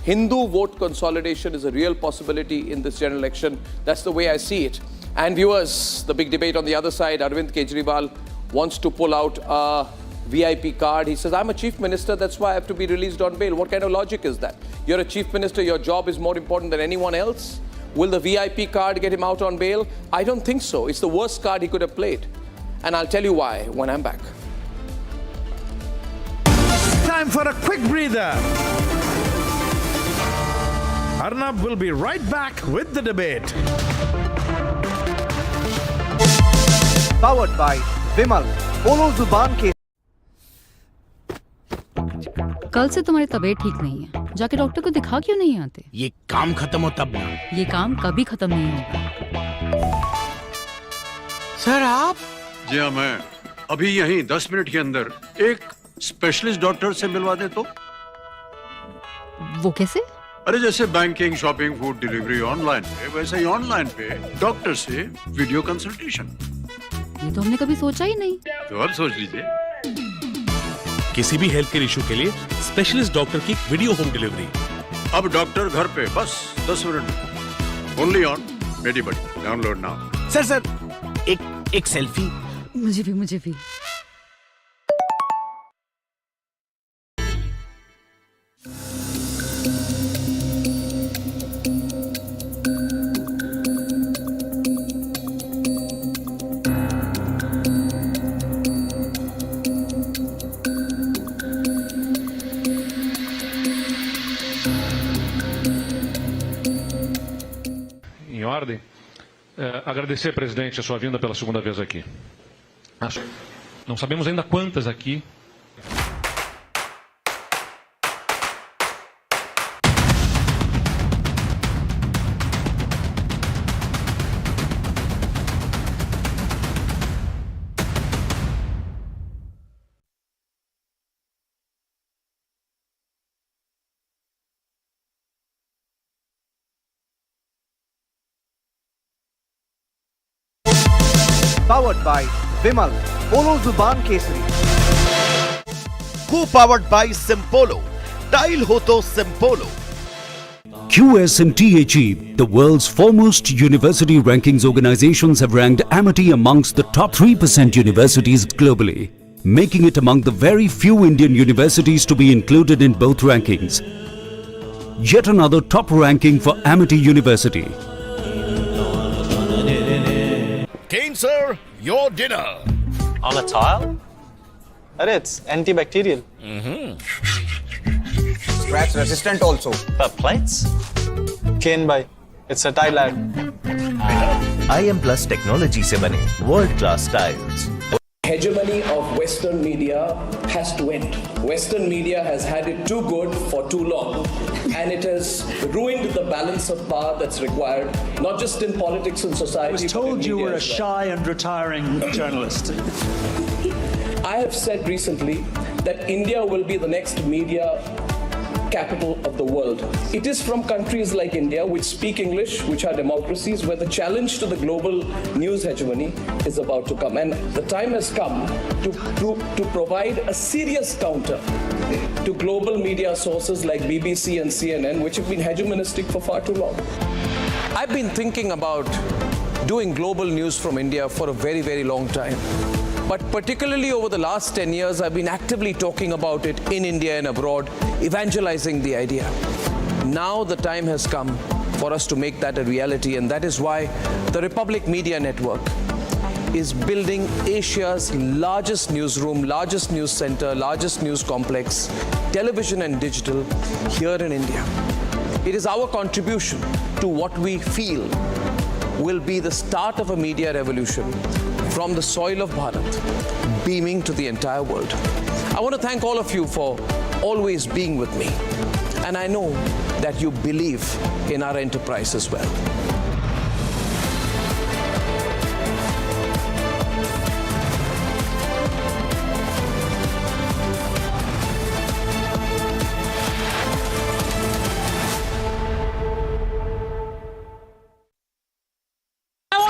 Hindu vote consolidation is a real possibility in this general election. That's the way I see it. And viewers, the big debate on the other side, Arvind Kejriwal wants to pull out a VIP card. He says, I'm a chief minister, that's why I have to be released on bail. What kind of logic is that? You're a chief minister, your job is more important than anyone else? Will the VIP card get him out on bail? I don't think so. It's the worst card he could have played. And I'll tell you why when I'm back. Time for a quick breather. Arnab will be right back with the debate. Powered by Vimal. बोलो जुबान के। कल से तुम्हारी तबीयत ठीक नहीं है, जाके डॉक्टर को दिखा क्यों नहीं आते? ये काम खत्म हो तब ना। ये काम कभी खत्म नहीं होगा। सर आप? जी हाँ, मैं अभी यहीं 10 मिनट के अंदर एक स्पेशलिस्ट डॉक्टर से मिलवा दे तो? वो कैसे? अरे जैसे banking, shopping, food delivery online पे, वैसे ही ऑनलाइन पे डॉक्टर से वीडियो कंसल्टेशन। ये तो हमने कभी सोचा ही नहीं। तो अब सोच लीजिए। किसी भी हेल्थ केयर इशू के लिए स्पेशलिस्ट डॉक्टर की वीडियो होम डिलीवरी। अब डॉक्टर घर पे बस 10 minute. Only on Medibuddy. Download now. Sir एक सेल्फी। मुझे भी। Em ordem, agradecer, presidente, a sua vinda pela segunda vez aqui. Não sabemos ainda quantas aqui. Powered by Vimal. बोलो जुबान Kesari. Co-powered by Simpolo. Dial ho to Simpolo. QS&THE, the world's foremost university rankings organizations, have ranked Amity amongst the top 3% universities globally, making it among the very few Indian universities to be included in both rankings. Yet another top ranking for Amity University. Kane, sir, your dinner. On a tile? Arey, it's antibacterial. Scratch resistant also. Plates? Kane bhai, it's a tile ad. IM Plus technology se bane world class tiles. Hegemony of Western media has to end. Western media has had it too good for too long, and it has ruined the balance of power that's required, not just in politics and society. I was told you were a shy and retiring journalist. I have said recently that India will be the next media capital of the world. It is from countries like India, which speak English, which are democracies, where the challenge to the global news hegemony is about to come. And the time has come to provide a serious counter to global media sources like BBC and CNN, which have been hegemonistic for far too long. I've been thinking about doing global news from India for a very, very long time. But particularly over the last 10 years, I've been actively talking about it in India and abroad, evangelizing the idea. Now the time has come for us to make that a reality, and that is why the Republic Media Network is building Asia's largest newsroom, largest news center, largest news complex, television and digital here in India. It is our contribution to what we feel will be the start of a media revolution from the soil of Bharat, beaming to the entire world. I want to thank all of you for always being with me. And I know that you believe in our enterprise as well.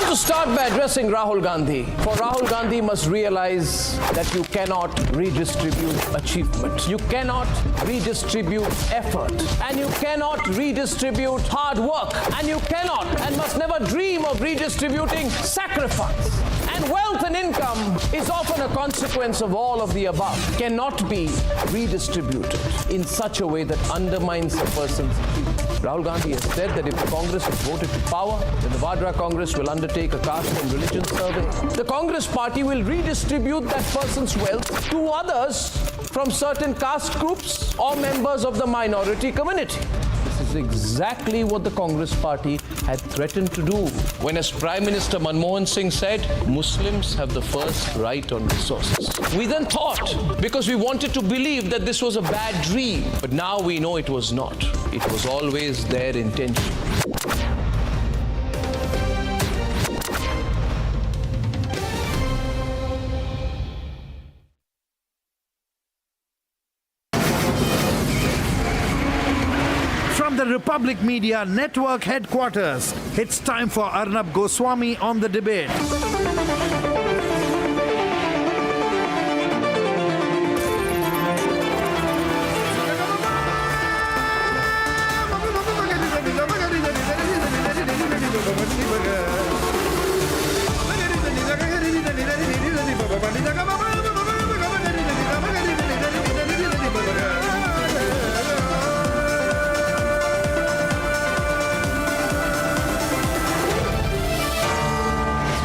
To start by addressing Rahul Gandhi. For Rahul Gandhi must realize that you cannot redistribute achievement. You cannot redistribute effort. And you cannot redistribute hard work. And you cannot and must never dream of redistributing sacrifice. And wealth and income is often a consequence of all of the above. Cannot be redistributed in such a way that undermines a person's achievement. Rahul Gandhi has said that if the Congress is voted to power, then the Vadra Congress will undertake a caste and religion survey. The Congress party will redistribute that person's wealth to others from certain caste groups or members of the minority community. This is exactly what the Congress party had threatened to do when, as Prime Minister Manmohan Singh said, Muslims have the first right on resources. We then thought, because we wanted to believe that this was a bad dream, but now we know it was not. It was always their intention. From the Republic Media Network headquarters, it's time for Arnab Goswami on the debate.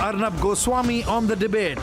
Arnab Goswami on the debate.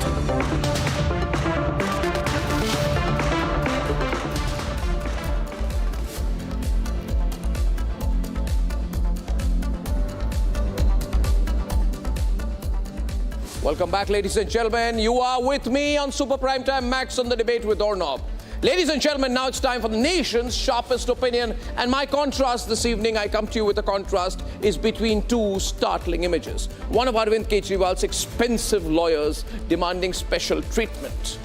Welcome back, ladies and gentlemen. You are with me on Super Primetime Max on the debate with Arnab. Ladies and gentlemen, now it's time for the nation's sharpest opinion. And my contrast this evening, I come to you with a contrast, is between two startling images. One of Arvind Kejriwal's expensive lawyers demanding special treatment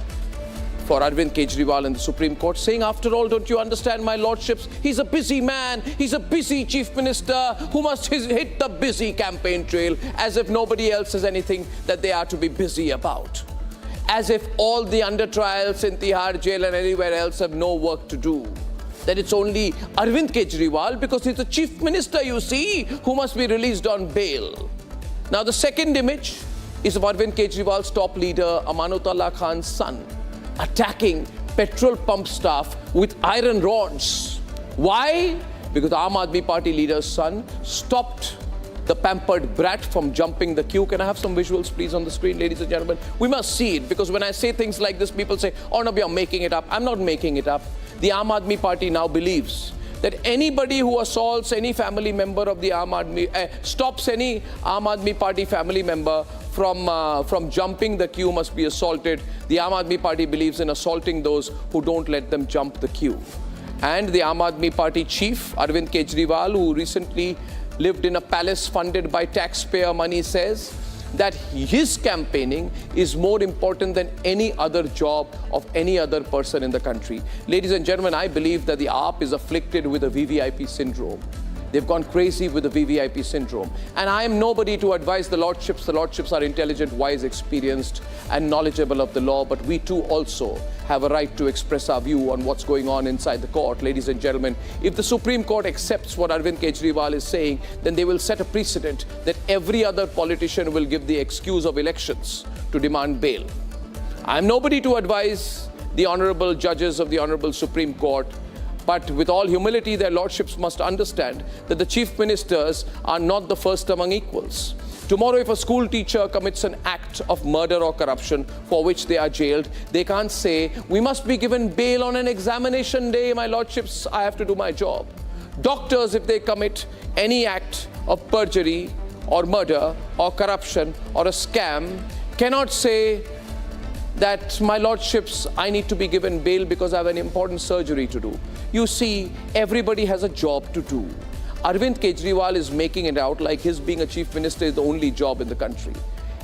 for Arvind Kejriwal in the Supreme Court, saying, after all, don't you understand, my lordships, he's a busy man, he's a busy chief minister who must hit the busy campaign trail, as if nobody else has anything that they are to be busy about. As if all the under trials in Tihar jail and anywhere else have no work to do. That it's only Arvind Kejriwal, because he's the chief minister, you see, who must be released on bail. Now, the second image is of Arvind Kejriwal's top leader, Amanatullah Khan's son, attacking petrol pump staff with iron rods. Why? Because the Aam Aadmi Party leader's son stopped the pampered brat from jumping the queue. Can I have some visuals, please, on the screen, ladies and gentlemen? We must see it, because when I say things like this, people say, oh, no, you're making it up. I'm not making it up. The Aam Aadmi Party now believes that anybody who assaults any family member of the stops any Aam Aadmi Party family member from jumping the queue must be assaulted. The Aam Aadmi Party believes in assaulting those who don't let them jump the queue. And the Aam Aadmi Party chief, Arvind Kejriwal, who recently lived in a palace funded by taxpayer money, says that his campaigning is more important than any other job of any other person in the country. Ladies and gentlemen, I believe that the AAP is afflicted with a VVIP syndrome. They've gone crazy with the VVIP syndrome. And I am nobody to advise the lordships. The lordships are intelligent, wise, experienced, and knowledgeable of the law. But we too also have a right to express our view on what's going on inside the court. Ladies and gentlemen, if the Supreme Court accepts what Arvind Kejriwal is saying, then they will set a precedent that every other politician will give the excuse of elections to demand bail. I am nobody to advise the honorable judges of the honorable Supreme Court. But with all humility, their lordships must understand that the chief ministers are not the first among equals. Tomorrow, if a school teacher commits an act of murder or corruption for which they are jailed, they can't say, we must be given bail on an examination day, my lordships, I have to do my job. Doctors, if they commit any act of perjury or murder or corruption or a scam, cannot say that, my lordships, I need to be given bail because I have an important surgery to do. You see, everybody has a job to do. Arvind Kejriwal is making it out like his being a chief minister is the only job in the country.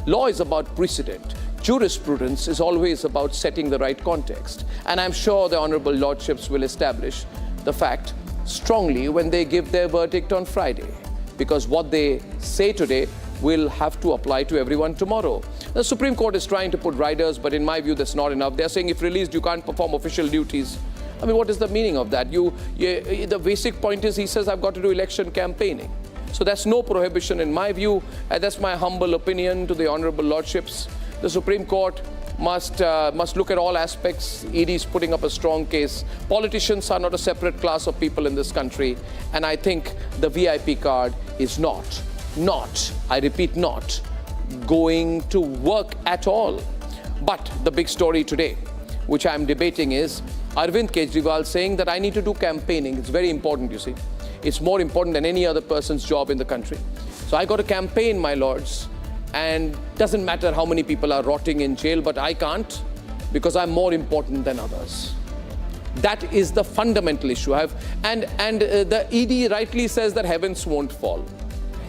Law is about precedent. Jurisprudence is always about setting the right context. And I'm sure the honorable lordships will establish the fact strongly when they give their verdict on Friday. Because what they say today will have to apply to everyone tomorrow. The Supreme Court is trying to put riders, but in my view, that's not enough. They're saying if released, you can't perform official duties. I mean, what is the meaning of that? The basic point is, he says, I've got to do election campaigning. So that's no prohibition in my view. That's my humble opinion to the honorable lordships. The Supreme Court must look at all aspects. ED is putting up a strong case. Politicians are not a separate class of people in this country. And I think the VIP card is not, I repeat, not going to work at all. But the big story today, which I'm debating, is Arvind Kejriwal saying that I need to do campaigning. It's very important, you see. It's more important than any other person's job in the country. So I got to campaign, my lords. And doesn't matter how many people are rotting in jail, but I can't because I'm more important than others. That is the fundamental issue. The ED rightly says that heavens won't fall.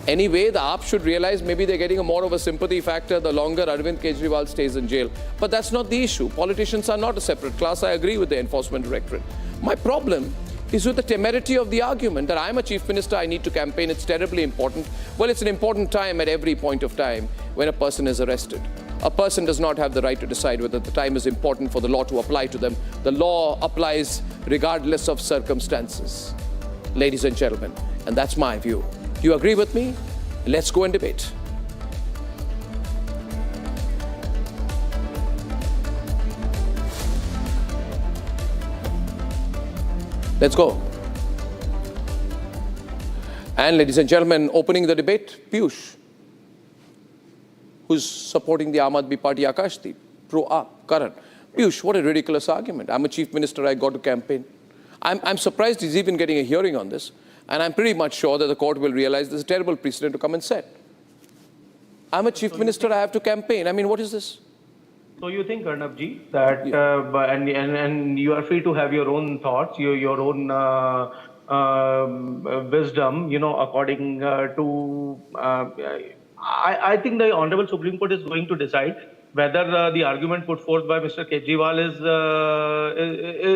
Anyway, the AAP should realize maybe they're getting more of a sympathy factor the longer Arvind Kejriwal stays in jail. But that's not the issue. Politicians are not a separate class. I agree with the Enforcement Directorate. My problem is with the temerity of the argument that I'm a chief minister, I need to campaign, it's terribly important. Well, it's an important time at every point of time when a person is arrested. A person does not have the right to decide whether the time is important for the law to apply to them. The law applies regardless of circumstances, ladies and gentlemen, and that's my view. Do you agree with me? Let's go and debate. Let's go. And ladies and gentlemen, opening the debate, Piyush, who's supporting the Aam Aadmi Party, Akashdeep, pro-AAP, Karan. Piyush, what a ridiculous argument. I'm a chief minister, I got to campaign. I'm surprised he's even getting a hearing on this. And I'm pretty much sure that the court will realize there's a terrible precedent to come and set. I'm a chief minister, I have to campaign. I mean, what is this? So you think, Arnab ji, that and you are free to have your own thoughts, your own wisdom, you know, according to. I think the Honorable Supreme Court is going to decide whether the argument put forth by Mr. Kejriwal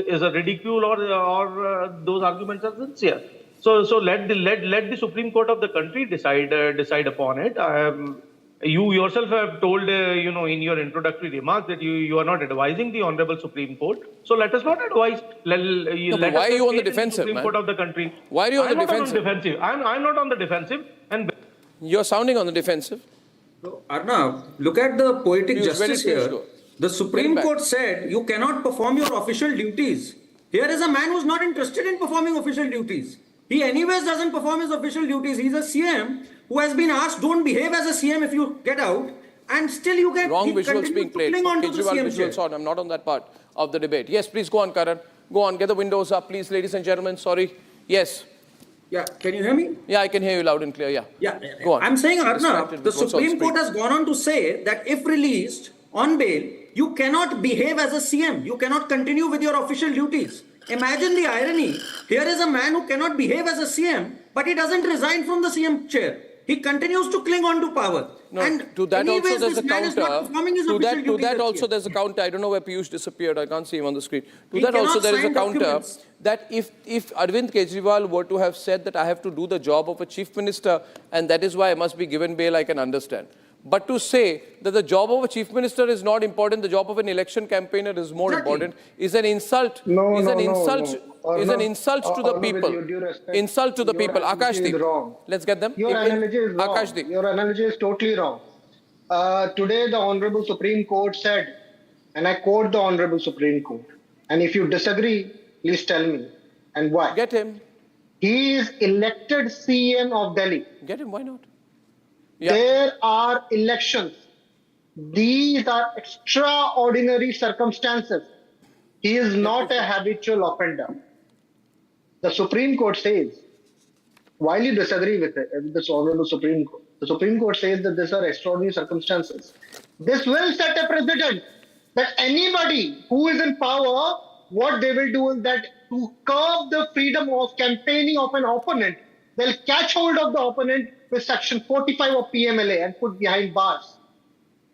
is a ridicule or those arguments are sincere. So let the Supreme Court of the country decide upon it. You yourself have told, you know, in your introductory remarks that you are not advising the Honorable Supreme Court. So let us not advise. Why are you on the defensive, Supreme Court of the country. Why are you on the defensive? I'm not on the defensive. And you're sounding on the defensive. So, Arnab, look at the poetic justice here. The Supreme Court said you cannot perform your official duties. Here is a man who's not interested in performing official duties. He anyways doesn't perform his official duties. He's a CM who has been asked, don't behave as a CM if you get out, and still you get wrong visuals being played. Kejriwal visuals on. I'm not on that part of the debate. Yes, please go on, Karan. Go on, get the windows up, please, ladies and gentlemen. Sorry. Yes. Yeah, can you hear me? Yeah, I can hear you loud and clear. Yeah. Go on. I'm saying, Arnab, the Supreme Court has gone on to say that if released on bail, you cannot behave as a CM. You cannot continue with your official duties. Imagine the irony. Here is a man who cannot behave as a CM, but he doesn't resign from the CM chair. He continues to cling on to power. No, and to that also there's a counter. To that also there's a counter. I don't know where Piyush disappeared. I can't see him on the screen. To that also there is a counter that if Arvind Kejriwal were to have said that I have to do the job of a chief minister and that is why I must be given bail, I can understand. But to say that the job of a chief minister is not important, the job of an election campaigner is more important, is an insult. Is an insult to the people. Insult to the people. Akashdeep. Let's get them. Your analogy is wrong. Your analogy is totally wrong. Today the Honorable Supreme Court said, and I quote the Honorable Supreme Court, and if you disagree, please tell me. And why? Get him. He is elected CM of Delhi. Get him, why not? Yeah. There are elections. These are extraordinary circumstances. He is not a habitual offender. The Supreme Court says, while you disagree with this Honorable Supreme Court, the Supreme Court says that these are extraordinary circumstances. This will set a precedent that anybody who is in power, what they will do is that to curb the freedom of campaigning of an opponent, they'll catch hold of the opponent with section 45 of PMLA and put behind bars.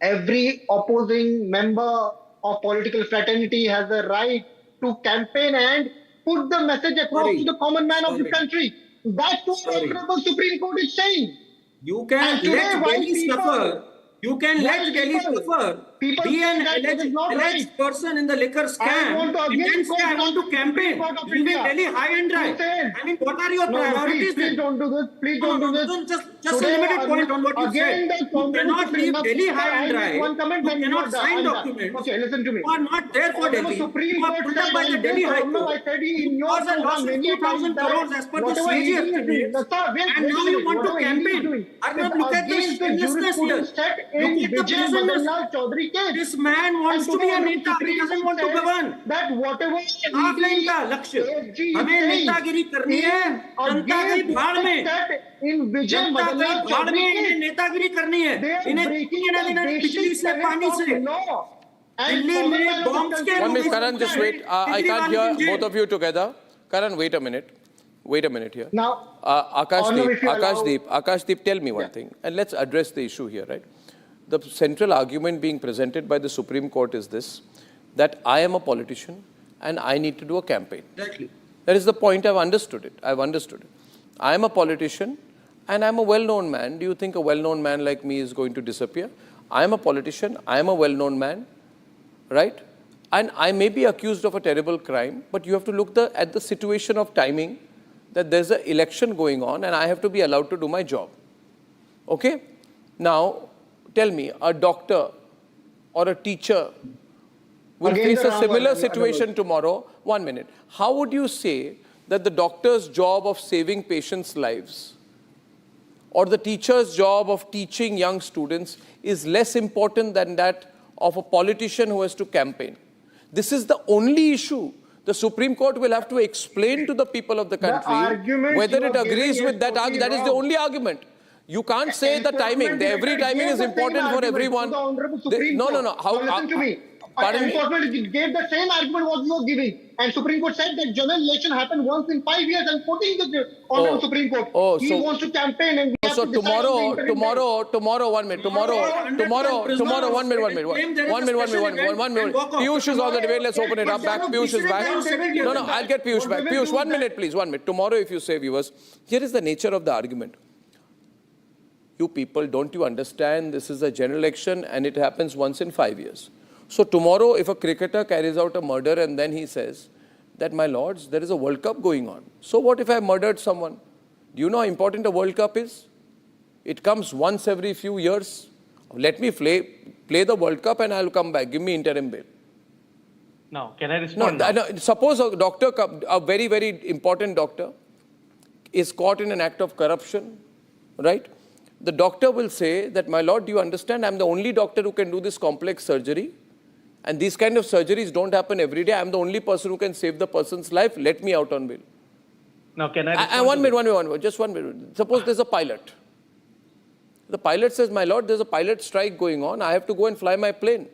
Every opposing member of political fraternity has a right to campaign and put the message across to the common man of the country. That's what the Honorable Supreme Court is saying. You can let Delhi suffer. You can let Delhi suffer people be an say that it is not alleged right. person in the liquor scam. I want to And again then say, I want to campaign. Leave Delhi high and dry. I mean, what are your priorities? Please don't do this. Please don't do this. Just a limited point on what you again, said. You cannot leave Delhi high and dry. One comment, You cannot sign documents. Okay, listen to me. You are not there for Delhi. You are put up by the Delhi High Court. I said in your Because a loss of 2,000 crores as per the CG estimates. And now you want to campaign. Arnab, look at the shamelessness here. Look at the presentness. This man wants to be a neta. He doesn't want to govern. That whatever आप line का लक्ष्य हमें नेतागिरी करनी है जनता की भाड़ में जनता की भाड़ में इन्हें नेतागिरी करनी है इन्हें बिजली से पानी से दिल्ली में बॉम्ब्स के One minute, Karan, just wait. I can't hear both of you together. Karan, wait a minute. Wait a minute here. Now, Akashdeep, tell me one thing, and let's address the issue here, right? The central argument being presented by the Supreme Court is this, that I am a politician and I need to do a campaign. Exactly. That is the point. I've understood it. I am a politician and I'm a well-known man. Do you think a well-known man like me is going to disappear? I am a politician. I am a well-known man, right? And I may be accused of a terrible crime, but you have to look at the situation of timing, that there's an election going on and I have to be allowed to do my job. Okay? Now, tell me, a doctor or a teacher will face a similar situation tomorrow. 1 minute. How would you say that the doctor's job of saving patients' lives or the teacher's job of teaching young students is less important than that of a politician who has to campaign? This is the only issue. The Supreme Court will have to explain to the people of the country whether it agrees with that argument. That is the only argument. You can't say the timing. Every timing is important for everyone. No. Listen to me. Enforcement gave the same argument what you were giving. And Supreme Court said that general election happened once in 5 years and 14 the Honorable Supreme Court. He wants to campaign and we have to tomorrow, 1 minute. Tomorrow, 1 minute. Piyush is on the debate. Let's open it up back. Piyush is back. No, I'll get Piyush back. Piyush, 1 minute, please. 1 minute. Tomorrow, if you say, viewers, here is the nature of the argument. You people, don't you understand this is a general election and it happens once in 5 years. So tomorrow, if a cricketer carries out a murder and then he says that, my lords, there is a World Cup going on. So what if I murdered someone? Do you know how important a World Cup is? It comes once every few years. Let me play the World Cup and I'll come back. Give me interim bail. Now, can I respond? No, suppose a doctor, a very, very important doctor, is caught in an act of corruption, right? The doctor will say that, my lord, do you understand? I'm the only doctor who can do this complex surgery. And these kind of surgeries don't happen every day. I'm the only person who can save the person's life. Let me out on bail. Now, can I... 1 minute. Just 1 minute. Suppose there's a pilot. The pilot says, my lord, there's a pilot strike going on. I have to go and fly my plane.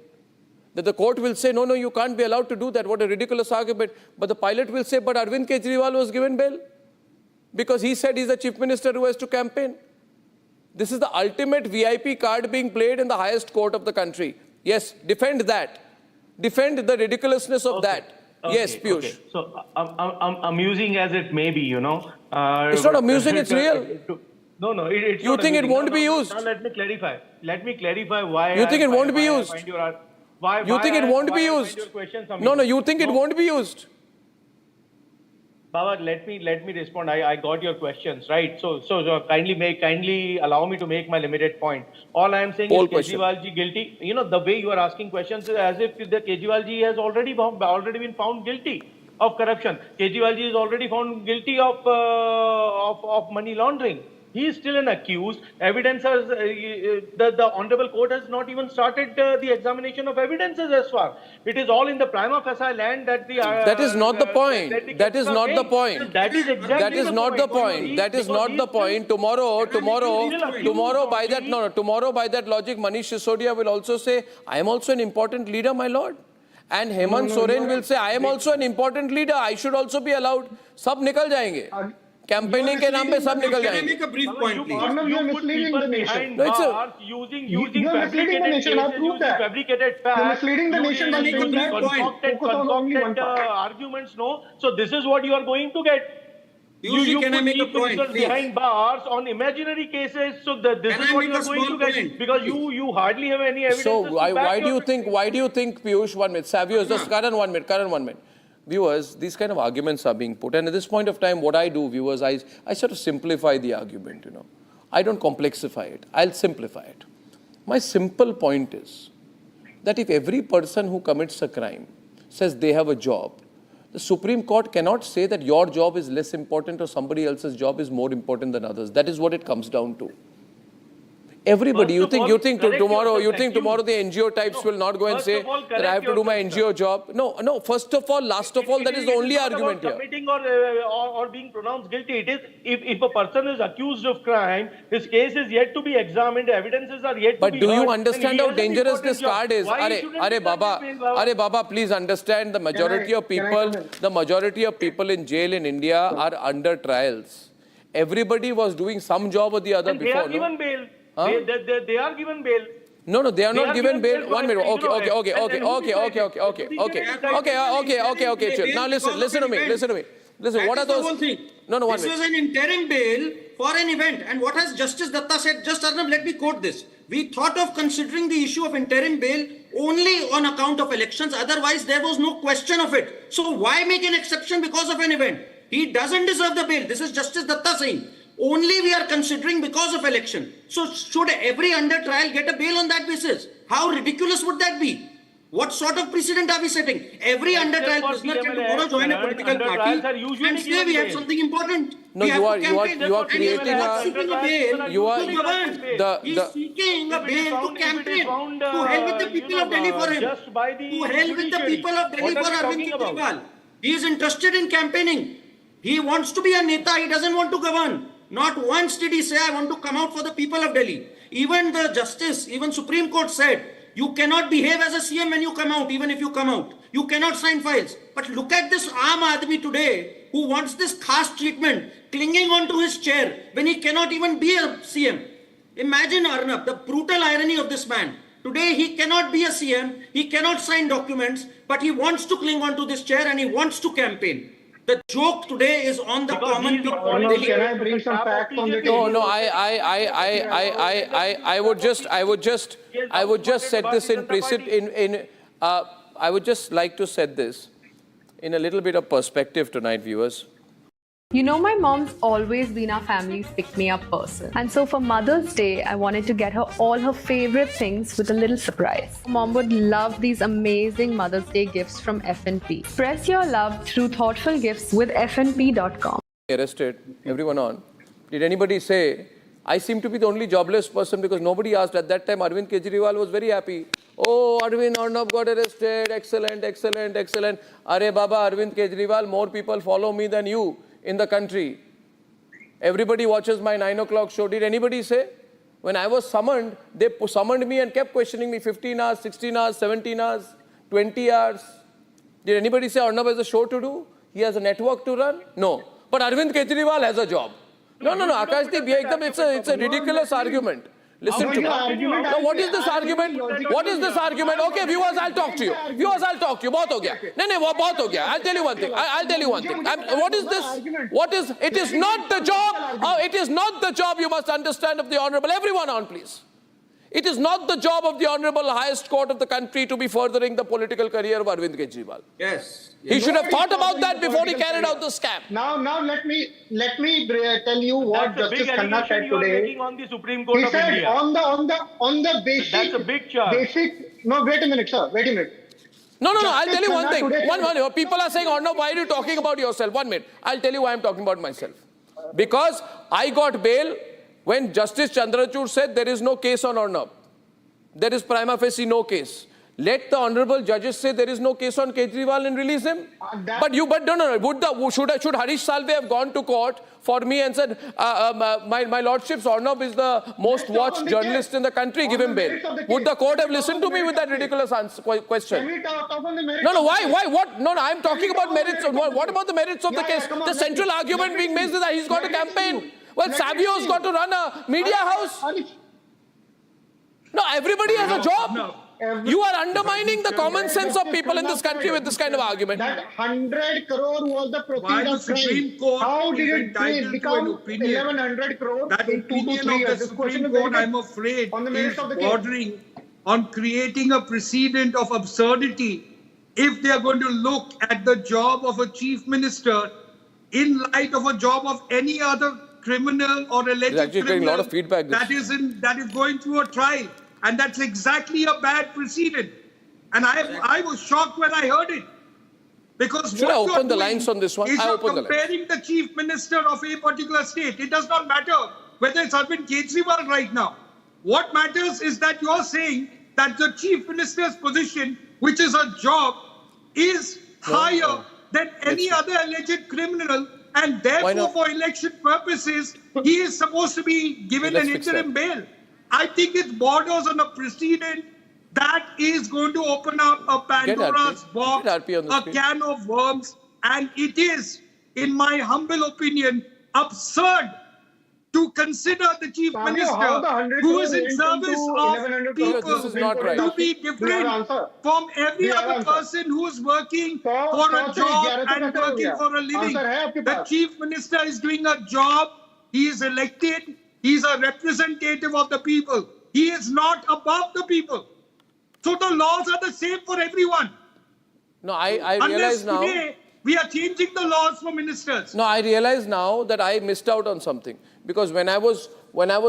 That the court will say, no, you can't be allowed to do that. What a ridiculous argument. But the pilot will say, but Arvind Kejriwal was given bail. Because he said he's the chief minister who has to campaign. This is the ultimate VIP card being played in the highest court of the country. Yes, defend that. Defend the ridiculousness of that. Yes, Piyush. Okay. So, amusing as it may be, it's not amusing, it's real. No, it's you not think amusing. It won't be used? Now, let me clarify why... You think it won't be used? You think it won't be used? No, you think it won't be used? Baba, let me respond. I got your questions, right? So kindly allow me to make my limited point. All I am saying is Kejriwal ji guilty. The way you are asking questions is as if the Kejriwal ji has already been found guilty of corruption. Kejriwal ji is already found guilty of money laundering. He is still an accused. Evidence has, the Honorable Court has not even started the examination of evidences as far. It is all in the prima facie land that the... that is not the point. That is not the point. That is exactly That is not the point. That is not the point. Tomorrow, by that logic, Manish Sisodia will also say, I am also an important leader, my lord. And Hemant Soren will say, I am also an important leader. I should also be allowed. Sab nikal jayenge. Campaigning के नाम पे सब निकल जाएंगे. Make a brief point, please. You are misleading the nation. No, using fabricated facts. You are misleading the nation by saying that concocted arguments. No. So this is what you are going to get. You can I put make a chief point, ministers please? behind bars on imaginary cases, so this Can is I what make you a are going small to get, point, because please? you hardly have any evidence. So why do you think, Piyush, 1 minute, Savios, just Karan 1 minute, Karan 1 minute. Viewers, these kind of arguments are being put, and at this point of time, what I do, viewers, I sort of simplify the argument, you know. I don't complexify it, I'll simplify it. My simple point is that if every person who commits a crime says they have a job, the Supreme Court cannot say that your job is less important or somebody else's job is more important than others. That is what it comes down to. Everybody, you think tomorrow the NGO types will not go and say that I have to do my NGO job? No, first of all, last of all, that is the only argument here. Committing or being pronounced guilty, it is if a person is accused of crime, his case is yet to be examined, evidences are yet to be But do you heard, understand how dangerous this card is? Are Baba, please understand the majority of people in jail in India are under trials. Everybody was doing some job or the other before. They are given bail. They are given bail. No, they are not given bail. 1 minute. Okay. Chill. Now listen to me. Listen, what are those? Whole thing. No, this was an interim bail for an event. And what has Justice Datta said? Just Arnab, let me quote this. We thought of considering the issue of interim bail only on account of elections. Otherwise, there was no question of it. So why make an exception because of an event? He doesn't deserve the bail. This is Justice Datta saying. Only we are considering because of election. So should every under trial get a bail on that basis? How ridiculous would that be? What sort of precedent are we setting? Every under trial prisoner can tomorrow join a political party and say we have something important. No, you are creating a He's seeking a bail to campaign. To hell with the people of Delhi for him. To hell with the people of Delhi for Arvind Kejriwal. He is interested in campaigning. He wants to be a neta. He doesn't want to govern. Not once did he say, I want to come out for the people of Delhi. Even the justice, even Supreme Court said, you cannot behave as a CM when you come out, even if you come out. You cannot sign files. But look at this Aam Aadmi today, who wants this caste treatment, clinging on to his chair when he cannot even be a CM. Imagine, Arnab, the brutal irony of this man. Today, he cannot be a CM, he cannot sign documents, but he wants to cling on to this chair and he wants to campaign. The joke today is on the common people. Can I bring some facts on the table? No, I would just set this in precedent. I would just like to set this in a little bit of perspective tonight, viewers. You know, my mom's always been our family's pick-me-up person. And so for Mother's Day, I wanted to get her all her favorite things with a little surprise. Mom would love these amazing Mother's Day gifts from F&P. Press your love through thoughtful gifts with fnp.com. Arrested, everyone on. Did anybody say, I seem to be the only jobless person, because nobody asked. At that time, Arvind Kejriwal was very happy. Oh, Arnab got arrested. Excellent. Arey Baba, Arvind Kejriwal, more people follow me than you in the country. Everybody watches my 9 o'clock show. Did anybody say? When I was summoned, they summoned me and kept questioning me 15 hours, 16 hours, 17 hours, 20 hours. Did anybody say Arnab has a show to do? He has a network to run? No. But Arvind Kejriwal has a job. No, Akashdeep, it's a ridiculous argument. Listen to me. Now, what is this argument? Okay, viewers, I'll talk to you. Bahut ho gaya. Bahut ho gaya. I'll tell you one thing. What is this? It is not the job. It is not the job, you must understand, of the Honorable. Everyone on, please. It is not the job of the Honorable Highest Court of the country to be furthering the political career of Arvind Kejriwal. Yes. He should have thought about that before he carried out the scam. Now let me tell you what Justice Khanna said today. On the Supreme Court he of said India. on the basic. That's a big charge. No, wait a minute, sir. Wait a minute. No, I'll tell you one thing. One, people are saying, Arnab, why are you talking about yourself? 1 minute. I'll tell you why I'm talking about myself. Because I got bail when Justice Chandrachud said there is no case on Arnab. There is prima facie no case. Let the honorable judges say there is no case on Kejriwal and release him. But no. Should Harish Salve have gone to court for me and said, my lordship's Arnab is the most watched journalist in the country, give him bail? Would the court have listened to me with that ridiculous question? No, why? What? No, I'm talking about merits. What about the merits of the case? The central argument being made is that he's got a campaign. Well, Savio's got to run a media house. No, everybody has a job. You are undermining the common sense of people in this country with this kind of argument. That 100 crore was the Why proceed the of crime. Supreme Court How did is it entitled become to an opinion? 1100 crore That in 2 to opinion 3 of years? the This question Supreme is very Court, good I'm afraid, on the is merits of the case. bordering on creating a precedent of absurdity if they are going to look at the job of a chief minister in light of a job of any other criminal or alleged criminal a lot of feedback, that is going through a trial. And that's exactly a bad precedent. And I was shocked when I heard it. Because Should I open the lines on this one? Is I you're open comparing the chief minister of a particular state. It does not matter whether it's Arvind Kejriwal right now. What matters is that you're saying that the chief minister's position, which is a job, is higher than any other alleged criminal, and therefore for election purposes, he is supposed to be given an interim bail. I think it borders on a precedent that is going to open up a Pandora's box, a can of worms, and it is, in my humble opinion, absurd to consider the chief minister who is in service of people to be different from every other person who is working for a job and working for a living. The chief minister is doing a job. He is elected. He is a representative of the people. He is not above the people. So the laws are the same for everyone. No, I realize now. Today we are changing the laws for ministers. No, I realize now that I missed out on something. Because when I was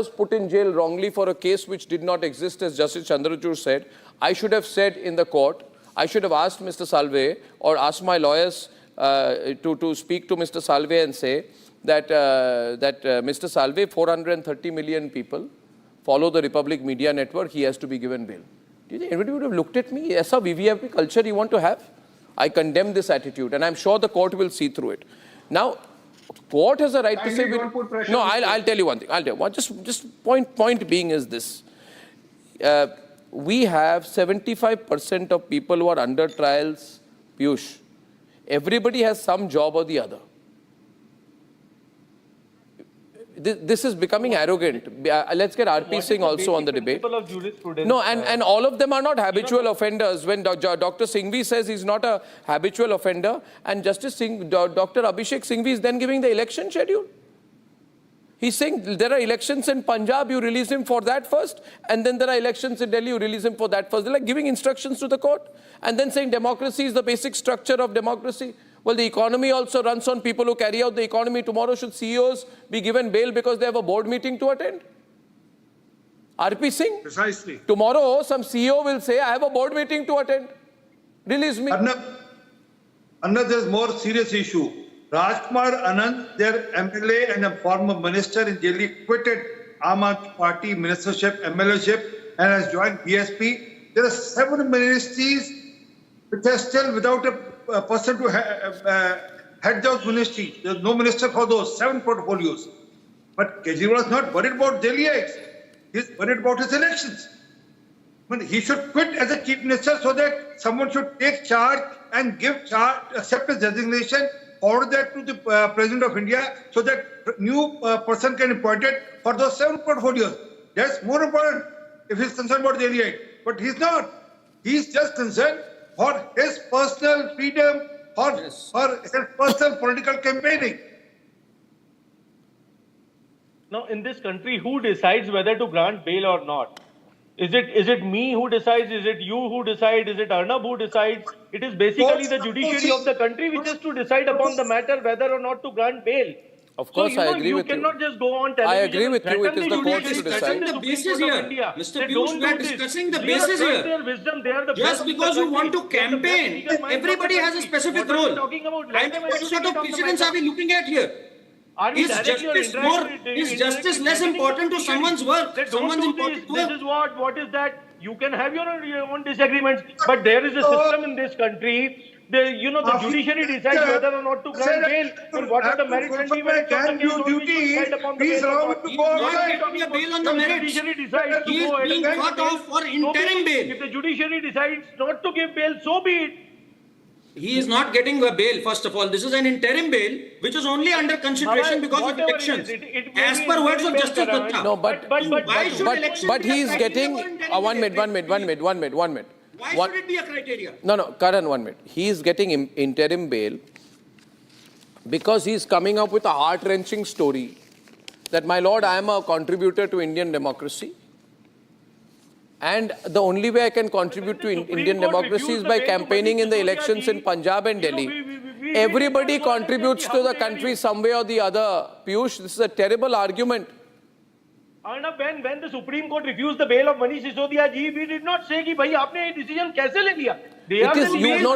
put in jail wrongly for a case which did not exist, as Justice Chandrachud said, I should have said in the court, I should have asked Mr. Salve or asked my lawyers to speak to Mr. Salve and say that Mr. Salve, 430 million people follow the Republic Media Network, he has to be given bail. Do you think anybody would have looked at me? Aisa VVIP culture you want to have? I condemn this attitude, and I'm sure the court will see through it. Now, court has a right to say... No, I'll tell you one thing. I'll tell you. Just point being is this. We have 75% of people who are under trials, Piyush. Everybody has some job or the other. This is becoming arrogant. Let's get RP Singh also on the debate. No, and all of them are not habitual offenders. When Dr. Singhvi says he's not a habitual offender, and Justice Singh, Dr. Abhishek Singhvi is then giving the election schedule. He's saying there are elections in Punjab, you release him for that first, and then there are elections in Delhi, you release him for that first. They're like giving instructions to the court, and then saying democracy is the basic structure of democracy. Well, the economy also runs on people who carry out the economy. Tomorrow, should CEOs be given bail because they have a board meeting to attend? RP Singh? Precisely. Tomorrow, some CEO will say, I have a board meeting to attend. Release me. Another more serious issue. Rajkumar Anand, their MLA and a former minister in Delhi, quitted Aam Aadmi Party ministership, MLA-ship, and has joined BSP. There are 7 ministries which are still without a person to head those ministries. There's no minister for those 7 portfolios. But Kejriwal is not worried about Delhiites. He's worried about his elections. But he should quit as a chief minister so that someone should take charge and give charge, accept his resignation, forward that to the President of India so that new person can be appointed for those 7 portfolios. That's more important if he's concerned about Delhiite. But he's not. He's just concerned for his personal freedom or his personal political campaigning. Now, in this country, who decides whether to grant bail or not? Is it me who decides? Is it you who decides? Is it Arnab who decides? It is basically the judiciary of the country which is to decide upon the matter whether or not to grant bail. Of course, so, I agree with you. You cannot just go on television. I agree with you. It is the courts to decide. The basis here, Mr. Piyush, we are discussing the basis here. Just because you want to campaign, everybody has a specific role. And what sort of precedents are we looking at here? Is justice less important to someone's work? Someone's important work? This is what is that? You can have your own disagreements, but there is a system in this country. The judiciary decides whether or not to grant bail, and what are the merits and demerits of the case on which to decide upon the bail. He's not getting a bail on the merits. He is being caught off for interim bail. If the judiciary decides not to give bail, so be it. he is not getting a bail, first of all. This is an interim bail, which is only under consideration because of elections. As per words of Justice Gupta. No, but he is getting... one minute. Why should it be a criteria? No, Karan, 1 minute. He is getting interim bail because he is coming up with a heart-wrenching story that, my lord, I am a contributor to Indian democracy. And the only way I can contribute to Indian democracy is by campaigning in the elections in Punjab and Delhi. Everybody contributes to the country some way or the other. Piyush, this is a terrible argument. Arnab, when the Supreme Court refused the bail of Manish Sisodia ji, we did not say कि भाई आपने ये decision कैसे ले लिया? It is you. No.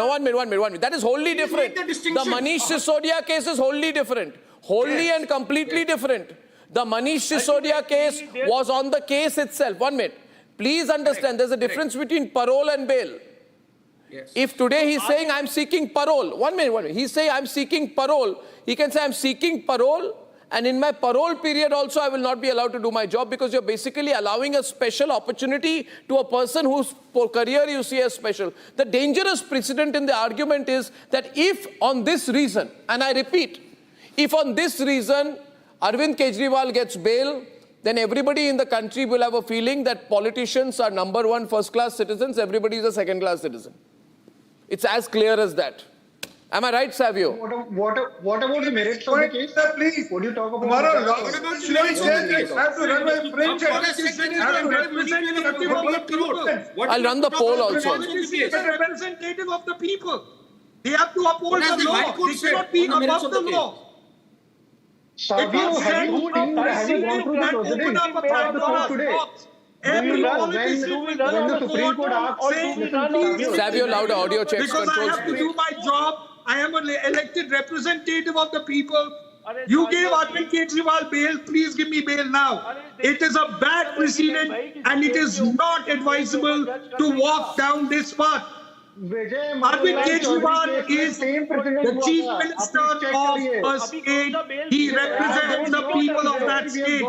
1 minute. That is wholly different. The Manish Sisodia case is wholly different. Wholly and completely different. The Manish Sisodia case was on the case itself. 1 minute. Please understand, there's a difference between parole and bail. Yes. If today he's saying I'm seeking parole, 1 minute. He's saying I'm seeking parole. He can say I'm seeking parole, and in my parole period also I will not be allowed to do my job, because you're basically allowing a special opportunity to a person whose career you see as special. The dangerous precedent in the argument is that if on this reason, and I repeat, if on this reason Arvind Kejriwal gets bail, then everybody in the country will have a feeling that politicians are number one first-class citizens, everybody is a second-class citizen. It's as clear as that. Am I right, Savio? What about the merits of the case? Please. What do you talk about? Tomorrow, I have to run my French. I'll run the poll also. It's a representative of the people. They have to uphold the law. They cannot be above the law. Have you gone through the proceedings of the court today? Every politician will when the Supreme Court asks, Savio, louder, audio checks, because controls. I have to do my job. I am an elected representative of the people. You gave Arvind Kejriwal bail, please give me bail now. It is a bad precedent and it is not advisable to walk down this path. Arvind Kejriwal is the chief minister of a state. He represents the people of that state.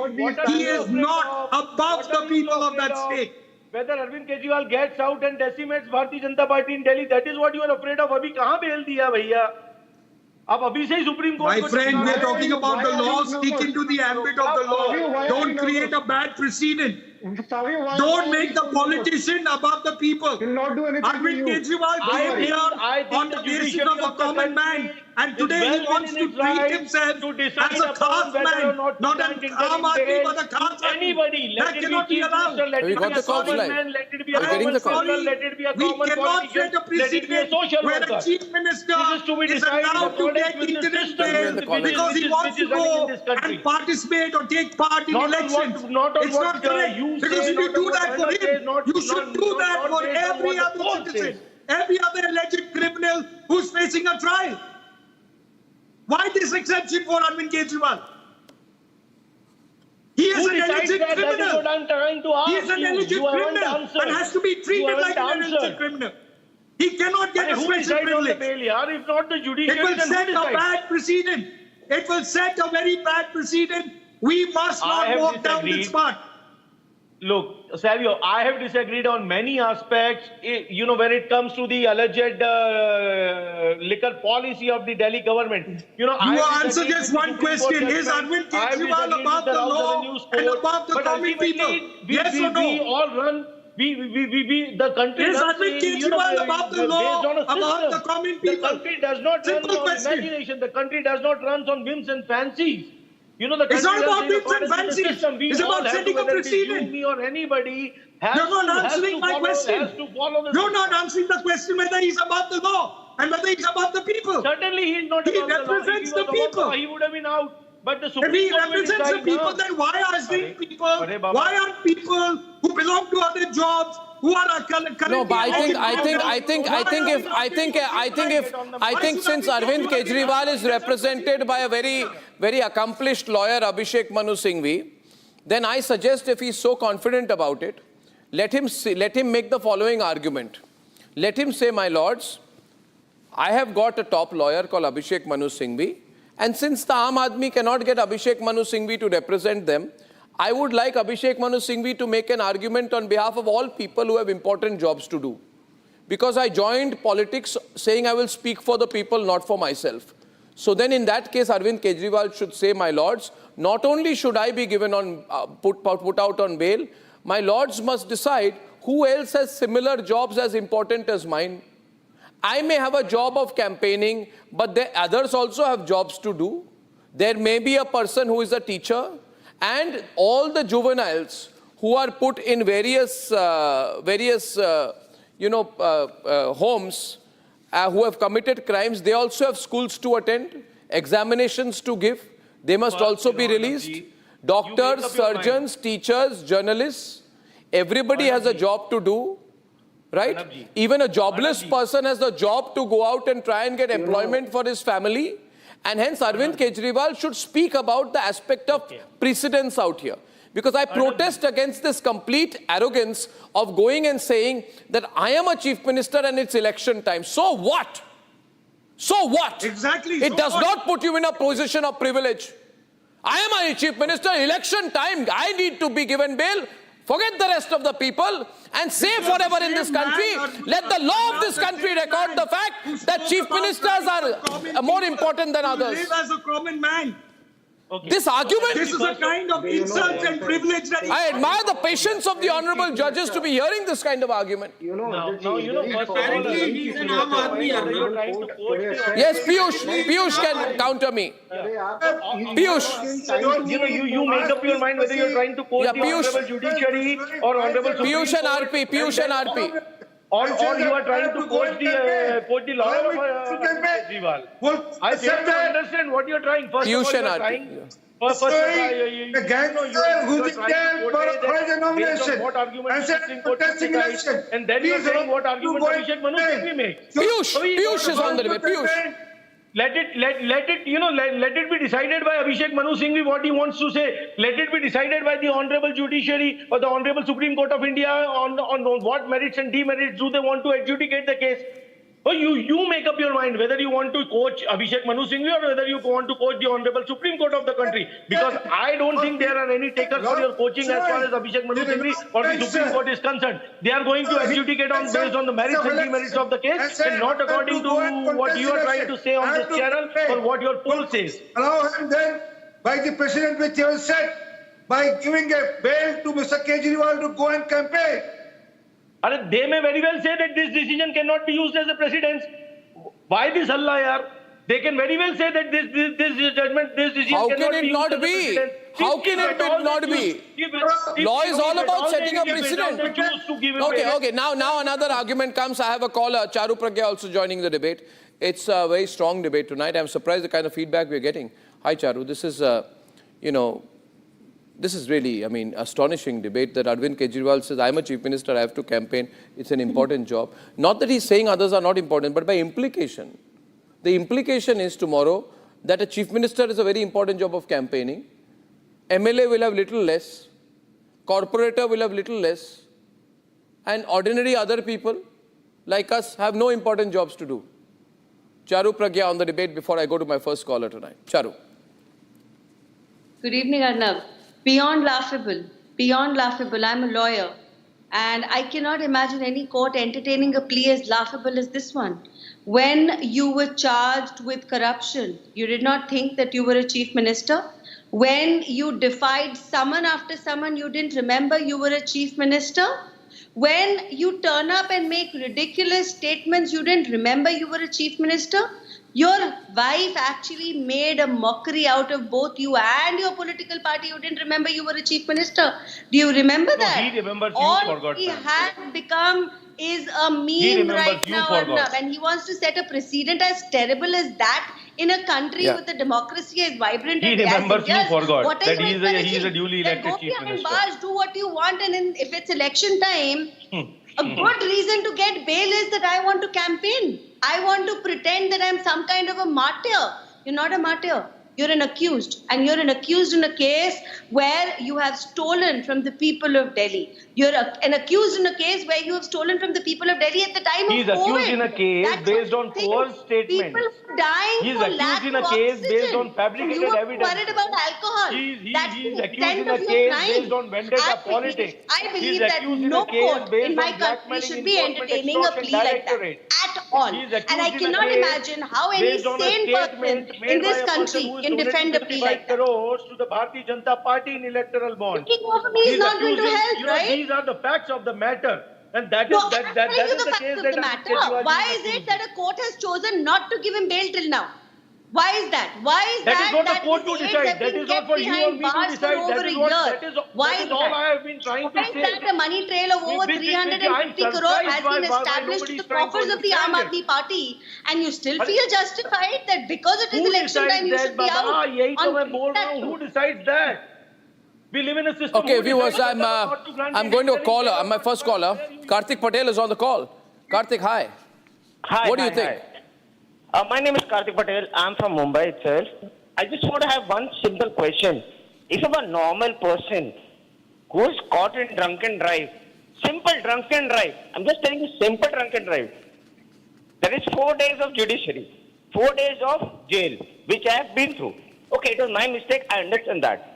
He is not above the people of that state. Whether Arvind Kejriwal gets out and decimates Bharatiya Janata Party in Delhi, that is what you are afraid of. अभी कहाँ bail दिया भैया? अब अभी से ही Supreme Court. My friend, we are talking about the law. Stick into the ambit of the law. Don't create a bad precedent. Don't make the politician above the people. Arvind Kejriwal came here on the basis of a common man, and today he wants to treat himself as a caste man, not an Aam Aadmi, but a caste man. That cannot be allowed. Have you got the calls live? Are you getting the call? We cannot set a precedent where a chief minister is allowed to take interim bail because he wants to go and participate or take part in elections. It's not correct. Because if you do that for him, you should do that for every other citizen, every other alleged criminal who's facing a trial. Why this exception for Arvind Kejriwal? He is an alleged criminal. He is an alleged criminal and has to be treated like an alleged criminal. He cannot get a special privilege. If not the judiciary, it will set a bad precedent. It will set a very bad precedent. We must not walk down this path. Look, Savio, I have disagreed on many aspects. You know, when it comes to the alleged liquor policy of the Delhi government. You know, you answer just one question. Is Arvind Kejriwal above the law and above the common people? Yes or no? We all run. The country is Arvind Kejriwal above the law, above the common people? The country does not run on imagination. The country does not run on whims and fancies. You know, it's not about whims and fancies. It's about setting a precedent. Me or anybody You're not answering my question. You're not answering the question whether he's above the law and whether he's above the people. Certainly he is not above the law. He represents the people. He would have been out. But the if he represents the people, then why are people who belong to other jobs, who are no, but I think since Arvind Kejriwal is represented by a very accomplished lawyer, Abhishek Manu Singhvi, then I suggest if he's so confident about it, let him make the following argument. Let him say, my lords, I have got a top lawyer called Abhishek Manu Singhvi, and since the Aam Aadmi cannot get Abhishek Manu Singhvi to represent them, I would like Abhishek Manu Singhvi to make an argument on behalf of all people who have important jobs to do. because I joined politics saying I will speak for the people, not for myself. So then in that case, Arvind Kejriwal should say, my lords, not only should I be given on, put out on bail, my lords must decide who else has similar jobs as important as mine. I may have a job of campaigning, but others also have jobs to do. There may be a person who is a teacher, and all the juveniles who are put in various homes who have committed crimes, they also have schools to attend, examinations to give. They must also be released. Doctors, surgeons, teachers, journalists, everybody has a job to do, right? Even a jobless person has a job to go out and try and get employment for his family. And hence Arvind Kejriwal should speak about the aspect of precedence out here. Because I protest against this complete arrogance of going and saying that I am a chief minister and it's election time. So what? So what? Exactly. It does not put you in a position of privilege. I am a chief minister, election time, I need to be given bail. Forget the rest of the people and say forever in this country, let the law of this country record the fact that chief ministers are more important than others. Live as a common man. Okay. This argument... This is a kind of insult and privilege that... I admire the patience of the honourable judges to be hearing this kind of argument. First of all, he's an Aam Aadmi. Yes, Piyush can counter me. Piyush. You make up your mind whether you're trying to quote the honourable judiciary or honourable Supreme Piyush and RP. Or you are trying to quote the law of Kejriwal. I fail to understand what you are trying. First of all, you are trying... The gangster who is there for a nomination and said protesting election. And then you are saying what argument Abhishek Manu Singh make. Piyush is on the debate. Piyush. Let it be decided by Abhishek Manu Singh what he wants to say. Let it be decided by the Honorable Judiciary or the Honorable Supreme Court of India on what merits and demerits do they want to adjudicate the case. Well, you make up your mind whether you want to coach Abhishek Manu Singh or whether you want to coach the Honorable Supreme Court of the country. Because I don't think there are any takers for your coaching as far as Abhishek Manu Singh or the Supreme Court is concerned. They are going to adjudicate based on the merits and demerits of the case and not according to what you are trying to say on this channel or what your poll says. Allow him then, by the precedent which he has set, by giving a bail to Mr. Kejriwal to go and campaign. They may very well say that this decision cannot be used as a precedent. Why this halla, yaar? They can very well say that this judgment, this decision cannot be used as a precedent. How can it not be? Law is all about setting a precedent. Okay. Now another argument comes. I have a caller, Charu Pragya, also joining the debate. It's a very strong debate tonight. I'm surprised the kind of feedback we're getting. Hi, Charu. This is, this is really, astonishing debate that Arvind Kejriwal says, I'm a chief minister, I have to campaign. It's an important job. Not that he's saying others are not important, but by implication. The implication is tomorrow that a chief minister is a very important job of campaigning. MLA will have little less. Corporator will have little less. And ordinary other people like us have no important jobs to do. Charu Pragya on the debate before I go to my first caller tonight. Charu. Good evening, Arnab. Beyond laughable, I'm a lawyer, and I cannot imagine any court entertaining a plea as laughable as this one. When you were charged with corruption, you did not think that you were a chief minister. When you defied summon after summon, you didn't remember you were a chief minister. When you turn up and make ridiculous statements, you didn't remember you were a chief minister. Your wife actually made a mockery out of both you and your political party. You didn't remember you were a chief minister. Do you remember that? He remembers you All forgot. he had become is a meme right now, Arnab, and he wants to set a precedent as terrible as that in a country with a democracy as vibrant as He remembers you forgot what that he is a duly elected go chief behind minister. bars, do what you want, and if it's election time, a good reason to get bail is that I want to campaign. I want to pretend that I'm some kind of a martyr. You're not a martyr. You're an accused. And you're an accused in a case where you have stolen from the people of Delhi. You're an accused in a case where you have stolen from the people of Delhi at the time of COVID. He's accused in a case based on coerced statements. People dying He's for accused lack in a of case oxygen. based on fabricated You are evidence. worried about alcohol. That's He's the accused extent in a of your case crime. based on vendetta politics. I believe He's that accused in no a case court based in my on country blackmailing should be enforcement entertaining a extortion plea like that directorate. at all. He's accused And I in a cannot case imagine how any based on a sane person statement made in by this a person country who is can defend a donating plea 55 like that. crores to the Bharatiya Janata Party in electoral bonds. Taking over me is not going to help, you know, right? These are the facts of the matter. And that No, is I'm that telling you is the the facts case of that the Arnab matter. Goswami Why is is it accused. that a court has chosen not to give him bail till now? Why is that? Why is That is that not the that court his to aides decide. have That been is not kept for you or behind me to bars for decide. over That a is what year? Why that is is all that? I have been trying to Why is say. that a money trail of over 350 crore has been established to the coffers of the Aam Aadmi Party, and you still feel justified that because it is Who election time you decides should that, be out? Baba? यही तो on मैं बोल रहा हूँ. Who decides that? We live in a system. Okay, who viewers, decides whether or not to grant I'm going to a anything? caller. I'm my first caller. Karthik Patel is on the call. Karthik, hi. Hi. What do you think? Hi. My name is Karthik Patel. I'm from Mumbai itself. I just want to have one simple question. If I'm a normal person who is caught in drunken drive, simple drunken drive, I'm just telling you simple drunken drive, there is 4 days of judiciary, 4 days of jail, which I have been through. Okay, it was my mistake, I understand that.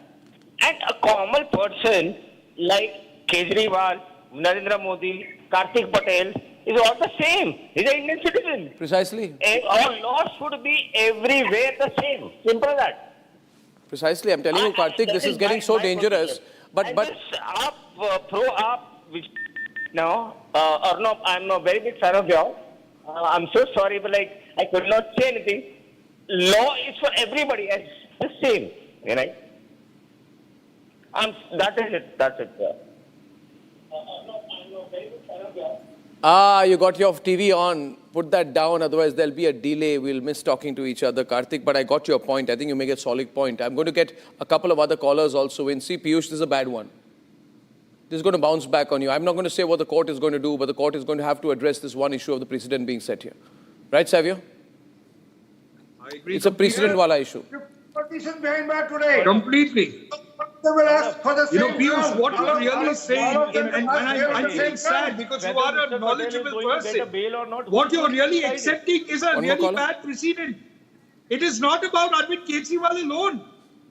And a common person like Kejriwal, Narendra Modi, Karthik Patel is all the same. He's an Indian citizen. Precisely. Our laws should be everywhere the same. Simple as that. Precisely. I'm telling you, Karthik, this is getting so dangerous. But which now, Arnab, I'm a very big fan of yours. I'm so sorry, but like I could not say anything. Law is for everybody and the same, right? That is it. That's it. Yeah. You got your TV on. Put that down, otherwise there'll be a delay. We'll miss talking to each other, Karthik. But I got your point. I think you make a solid point. I'm going to get a couple of other callers also in. See, Piyush, this is a bad one. This is going to bounce back on you. I'm not going to say what the court is going to do, but the court is going to have to address this one issue of the precedent being set here. Right, Savio? I agree. It's a precedent-wala issue. Petition behind back today. Completely. Piyush, what you are really saying, and I'm saying sad because you are a knowledgeable person. What you are really accepting is a really bad precedent. It is not about Arvind Kejriwal alone.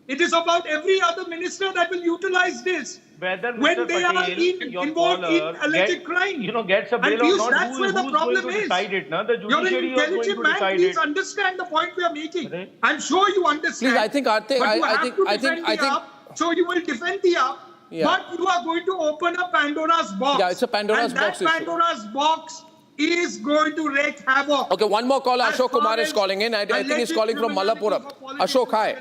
It is about every other minister that will utilize this when they are involved in alleged crime. Gets a bail and Piyush, or not, that's where the problem is. You're an intelligent man. Please understand the point we are making. Right. I'm sure you understand. Please, I think, Karthik, but you have to defend so you will defend the app. Yeah. But you are going to open a Pandora's box. Yeah, it's a Pandora's box issue. And that Pandora's box is going to wreak havoc. Okay, one more caller. Ashok Kumar is calling in. I think he's calling from Malappuram. Ashok, hi.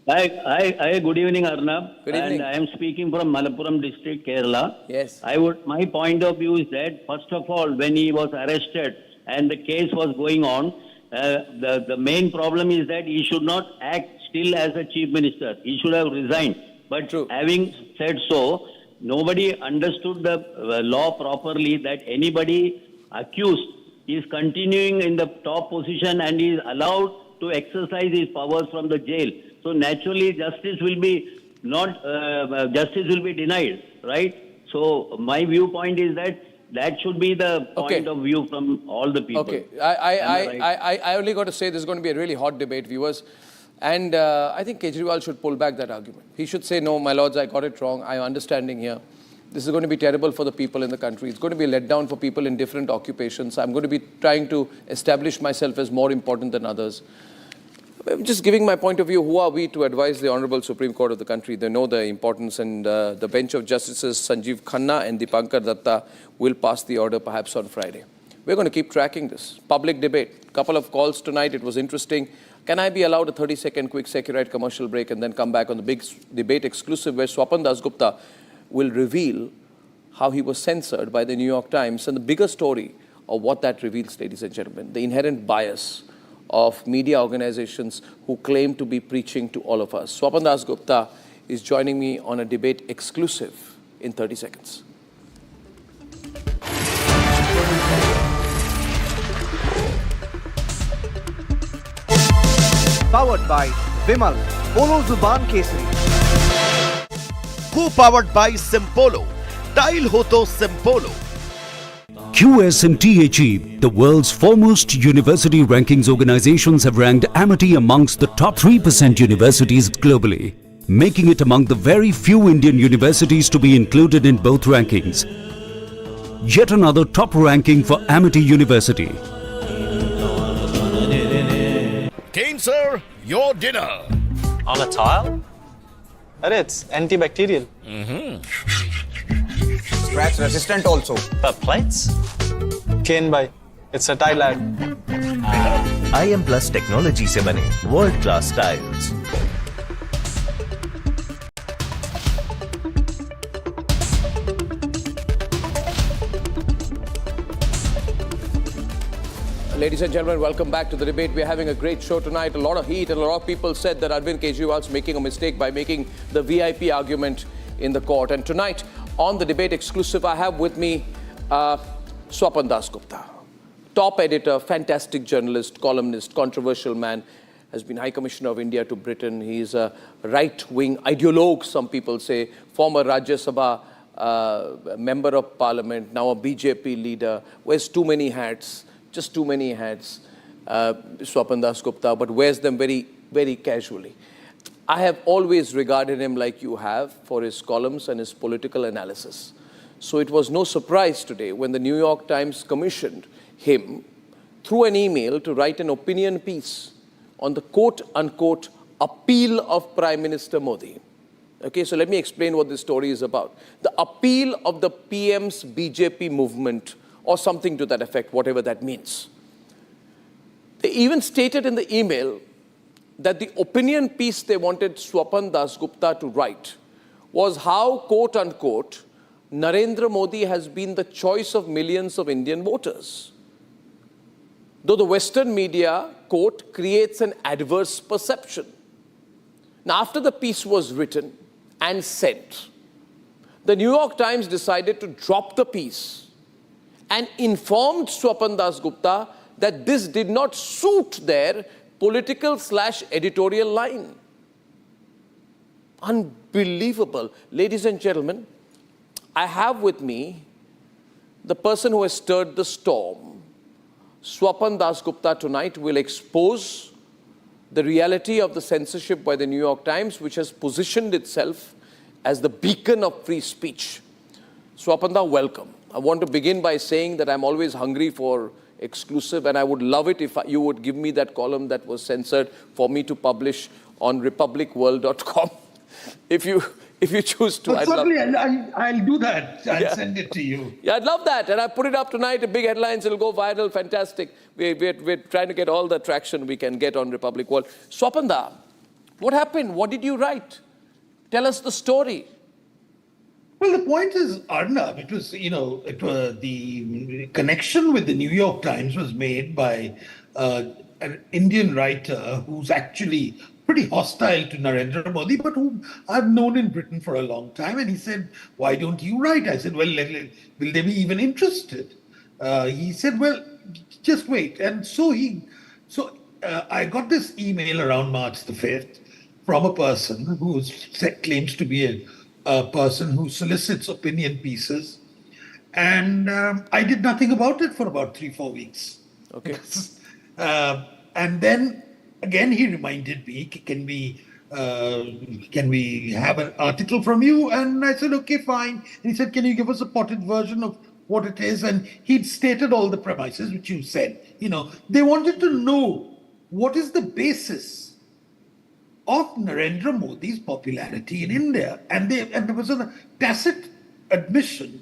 Hi, good evening, Arnab. Good evening. And I am speaking from Malappuram district, Kerala. Yes. My point of view is that, first of all, when he was arrested and the case was going on, the main problem is that he should not act still as a chief minister. He should have resigned. But having said so, nobody understood the law properly, that anybody accused is continuing in the top position and is allowed to exercise his powers from the jail. So naturally, justice will be denied, right? So my viewpoint is that should be the point of view from all the people. Okay, I only got to say this is going to be a really hot debate, viewers. And I think Kejriwal should pull back that argument. He should say, no, my lords, I got it wrong. I'm understanding here. This is going to be terrible for the people in the country. It's going to be a letdown for people in different occupations. I'm going to be trying to establish myself as more important than others. I'm just giving my point of view. Who are we to advise the Honorable Supreme Court of the country? They know the importance, and the bench of Justices Sanjeev Khanna and Dipankar Datta will pass the order perhaps on Friday. We're going to keep tracking this. Public debate. Couple of calls tonight. It was interesting. Can I be allowed a 30-second quick Securite commercial break and then come back on the big debate exclusive where Swapan Dasgupta will reveal how he was censored by the New York Times and the bigger story of what that reveals, ladies and gentlemen, the inherent bias of media organizations who claim to be preaching to all of us. Swapan Dasgupta is joining me on a debate exclusive in 30 seconds. Powered by Vimal, Polo Zuban Kesari. Co-powered by Simpolo. Tile ho to Simpolo. QS and THE, the world's foremost university rankings organizations, have ranked Amity amongst the top 3% universities globally, making it among the very few Indian universities to be included in both rankings. Yet another top ranking for Amity University. Kane, sir, your dinner. On a tile? Arey, it's antibacterial. Scratch resistant also. The plates? Kane bhai, it's a tile ad. IM Plus technology से बने world class tiles. Ladies and gentlemen, welcome back to the debate. We're having a great show tonight. A lot of heat, and a lot of people said that Arvind Kejriwal's making a mistake by making the VIP argument in the court. And tonight, on the debate exclusive, I have with me Swapan Dasgupta, top editor, fantastic journalist, columnist, controversial man, has been High Commissioner of India to Britain. He's a right-wing ideologue, some people say, former Rajya Sabha member of Parliament, now a BJP leader, wears too many hats. Just too many hats, Swapan Dasgupta, but wears them very, very casually. I have always regarded him like you have for his columns and his political analysis. So it was no surprise today when the New York Times commissioned him through an email to write an opinion piece on the quote-unquote appeal of Prime Minister Modi. Okay, so let me explain what this story is about. The appeal of the PM's BJP movement, or something to that effect, whatever that means. They even stated in the email that the opinion piece they wanted Swapan Dasgupta to write was how, quote unquote, Narendra Modi has been the choice of millions of Indian voters. Though the Western media, quote, creates an adverse perception. Now, after the piece was written and sent, the New York Times decided to drop the piece and informed Swapan Dasgupta that this did not suit their political/editorial line. Unbelievable. Ladies and gentlemen, I have with me the person who has stirred the storm. Swapan Dasgupta tonight will expose the reality of the censorship by the New York Times, which has positioned itself as the beacon of free speech. Swapanda, welcome. I want to begin by saying that I'm always hungry for exclusive, and I would love it if you would give me that column that was censored for me to publish on republicworld.com. If you choose to, I'd certainly, love I'll do that. I'll send it to you. Yeah, I'd love that. And I put it up tonight, big headlines, it'll go viral, fantastic. We're trying to get all the traction we can get on Republic World. Swapanda, what happened? What did you write? Tell us the story. Well, the point is, Arnab, it was the connection with the New York Times was made by an Indian writer who's actually pretty hostile to Narendra Modi, but whom I've known in Britain for a long time. And he said, why don't you write? I said, well, will they be even interested? He said, well, just wait. And so I got this email around March the 5th from a person who claims to be a person who solicits opinion pieces. And I did nothing about it for about 3-4 weeks. Okay. And then again, he reminded me, can we have an article from you? And I said, okay, fine. And he said, can you give us a potted version of what it is? And he'd stated all the premises, which you said. They wanted to know what is the basis of Narendra Modi's popularity in India. And there was a tacit admission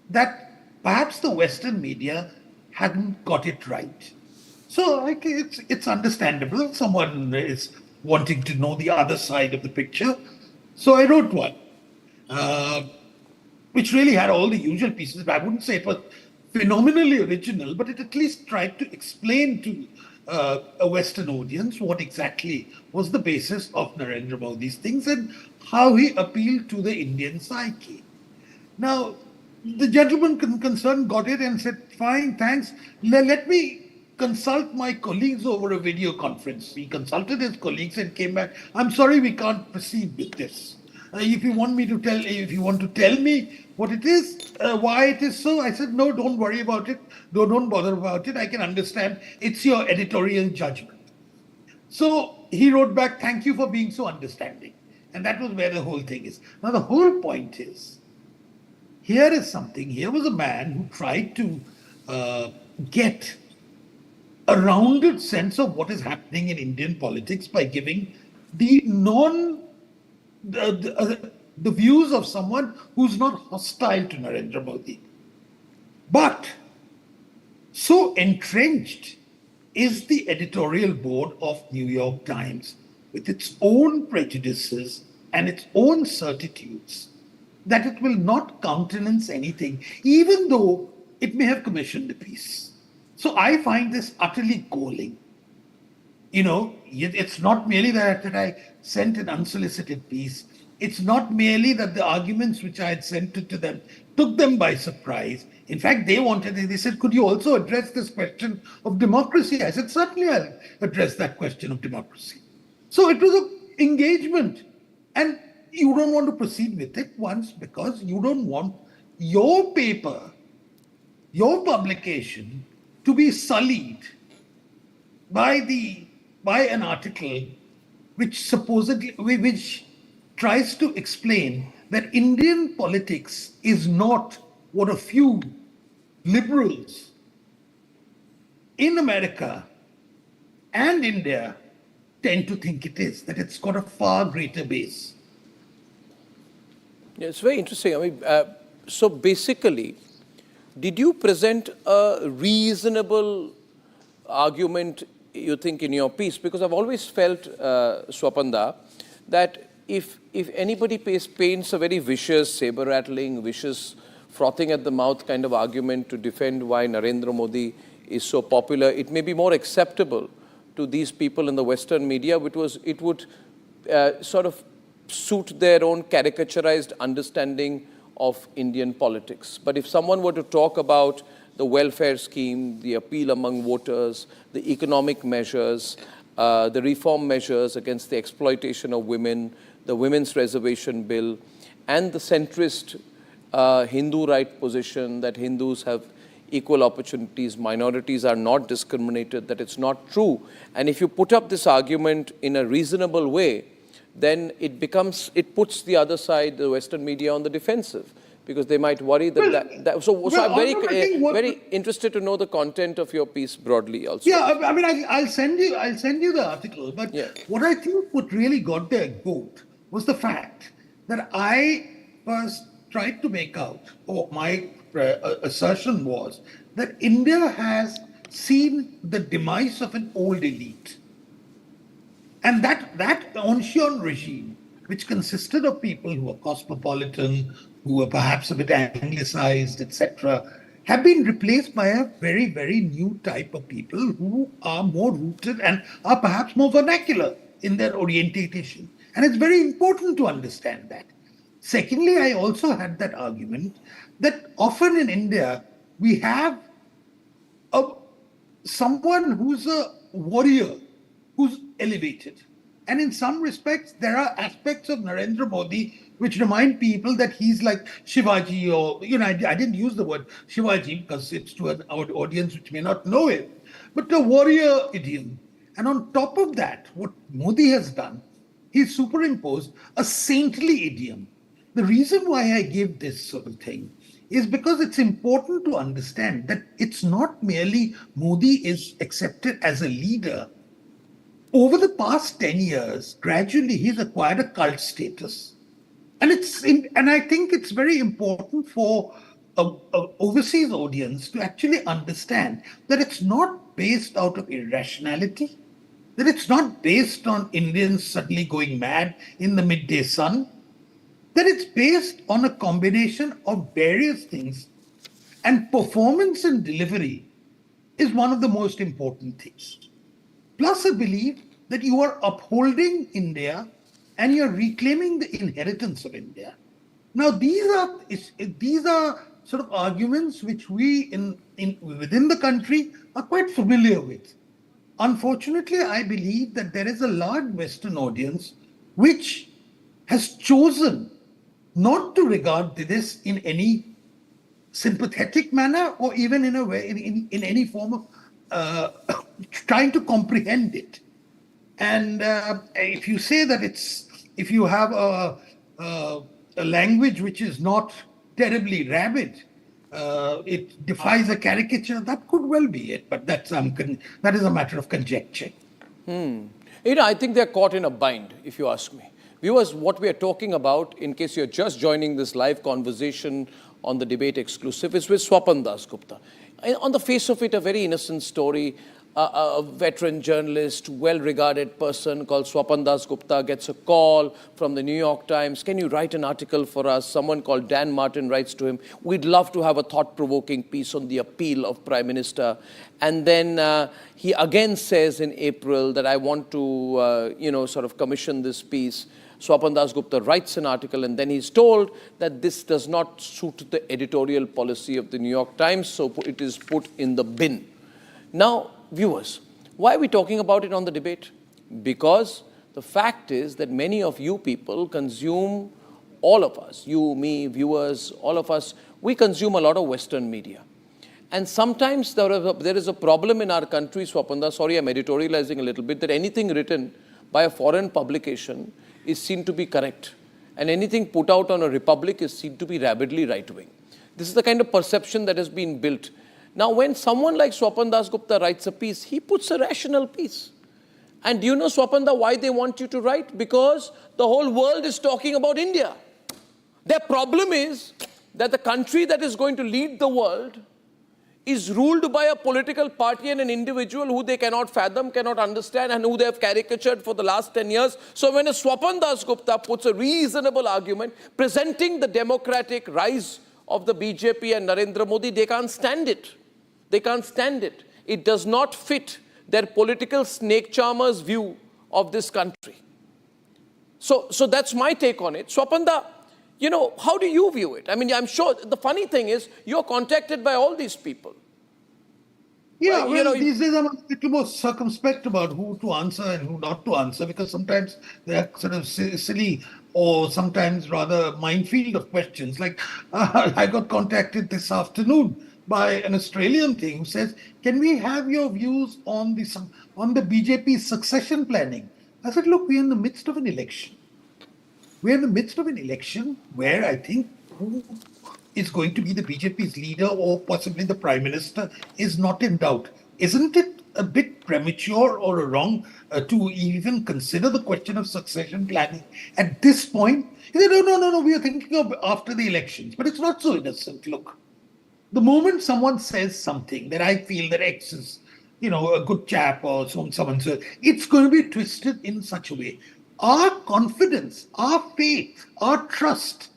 that perhaps the Western media hadn't got it right. So it's understandable. Someone is wanting to know the other side of the picture. So I wrote one, which really had all the usual pieces. I wouldn't say it was phenomenally original, but it at least tried to explain to a Western audience what exactly was the basis of Narendra Modi's things and how he appealed to the Indian psyche. Now, the gentleman concerned got it and said, fine, thanks. Let me consult my colleagues over a video conference. He consulted his colleagues and came back. I'm sorry, we can't proceed with this. If you want to tell me what it is, why it is so, I said, no, don't worry about it. Don't bother about it. I can understand. It's your editorial judgment. So he wrote back, thank you for being so understanding. And that was where the whole thing is. Now, the whole point is, here was a man who tried to get a rounded sense of what is happening in Indian politics by giving the views of someone who's not hostile to Narendra Modi. But so entrenched is the editorial board of New York Times with its own prejudices and its own certitudes that it will not countenance anything, even though it may have commissioned a piece. So I find this utterly galling. It's not merely that I sent an unsolicited piece. It's not merely that the arguments which I had sent to them took them by surprise. In fact, they said, could you also address this question of democracy? I said, certainly I'll address that question of democracy. So it was an engagement. And you don't want to proceed with it once because you don't want your paper, your publication to be sullied by an article which tries to explain that Indian politics is not what a few liberals in America and India tend to think it is, that it's got a far greater base. Yeah, it's very interesting. So basically, did you present a reasonable argument, you think, in your piece? Because I've always felt, Swapanda, that if anybody paints a very vicious, saber-rattling, vicious, frothing at the mouth kind of argument to defend why Narendra Modi is so popular, it may be more acceptable to these people in the Western media, it would sort of suit their own caricaturized understanding of Indian politics. But if someone were to talk about the welfare scheme, the appeal among voters, the economic measures, the reform measures against the exploitation of women, the women's reservation bill, and the centrist Hindu right position that Hindus have equal opportunities, minorities are not discriminated, that it's not true. And if you put up this argument in a reasonable way, then it puts the other side, the Western media, on the defensive, because they might worry that. So I'm very interested to know the content of your piece broadly also. Yeah, I'll send you the article. But what I think what really got their goat was the fact that I first tried to make out, or my assertion was that India has seen the demise of an old elite. And that ancient regime, which consisted of people who were cosmopolitan, who were perhaps a bit anglicized, etc., have been replaced by a very, very new type of people who are more rooted and are perhaps more vernacular in their orientation. And it's very important to understand that. Secondly, I also had that argument that often in India, we have someone who's a warrior, who's elevated. And in some respects, there are aspects of Narendra Modi which remind people that he's like Shivaji, or, I didn't use the word Shivaji because it's to an audience which may not know it, but the warrior idiom. And on top of that, what Modi has done, he's superimposed a saintly idiom. The reason why I give this sort of thing is because it's important to understand that it's not merely Modi is accepted as a leader. Over the past 10 years, gradually he's acquired a cult status. And I think it's very important for an overseas audience to actually understand that it's not based out of irrationality, that it's not based on Indians suddenly going mad in the midday sun, that it's based on a combination of various things, and performance and delivery is one of the most important things. Plus a belief that you are upholding India and you're reclaiming the inheritance of India. Now, these are sort of arguments which we within the country are quite familiar with. Unfortunately, I believe that there is a large Western audience which has chosen not to regard this in any sympathetic manner or even in a way, in any form of trying to comprehend it. And if you say that if you have a language which is not terribly rabid, it defies a caricature, that could well be it. But that is a matter of conjecture. I think they're caught in a bind, if you ask me. Viewers, what we are talking about, in case you're just joining this live conversation on the Debate Exclusive, is with Swapan Dasgupta. On the face of it, a very innocent story. A veteran journalist, well-regarded person called Swapan Dasgupta gets a call from the New York Times. Can you write an article for us? Someone called Dan Martin writes to him, we'd love to have a thought-provoking piece on the appeal of Prime Minister. And then he again says in April that I want to, sort of commission this piece. Swapan Dasgupta writes an article, and then he's told that this does not suit the editorial policy of the New York Times, so it is put in the bin. Now, viewers, why are we talking about it on the debate? Because the fact is that many of you people consume, all of us, you, me, viewers, all of us, we consume a lot of Western media. And sometimes there is a problem in our country, Swapanda, sorry I'm editorializing a little bit, that anything written by a foreign publication is seen to be correct. And anything put out on a republic is seen to be rabidly right-wing. This is the kind of perception that has been built. Now, when someone like Swapan Dasgupta writes a piece, he puts a rational piece. And do you know, Swapanda, why they want you to write? Because the whole world is talking about India. Their problem is that the country that is going to lead the world is ruled by a political party and an individual who they cannot fathom, cannot understand, and who they have caricatured for the last 10 years. So when a Swapan Dasgupta puts a reasonable argument presenting the democratic rise of the BJP and Narendra Modi, they can't stand it. They can't stand it. It does not fit their political snake charmers' view of this country. So that's my take on it. Swapanda, how do you view it? I mean, I'm sure the funny thing is you're contacted by all these people. Yeah, these days I'm a little more circumspect about who to answer and who not to answer, because sometimes they're sort of silly or sometimes rather minefield of questions. Like I got contacted this afternoon by an Australian thing who says, can we have your views on the BJP succession planning? I said, look, we're in the midst of an election. We're in the midst of an election where I think who is going to be the BJP's leader or possibly the Prime Minister is not in doubt. Isn't it a bit premature or wrong to even consider the question of succession planning at this point? He said, no, we are thinking of after the elections. But it's not so innocent. Look, the moment someone says something that I feel that X is, a good chap or someone says, it's going to be twisted in such a way. Our confidence, our faith, our trust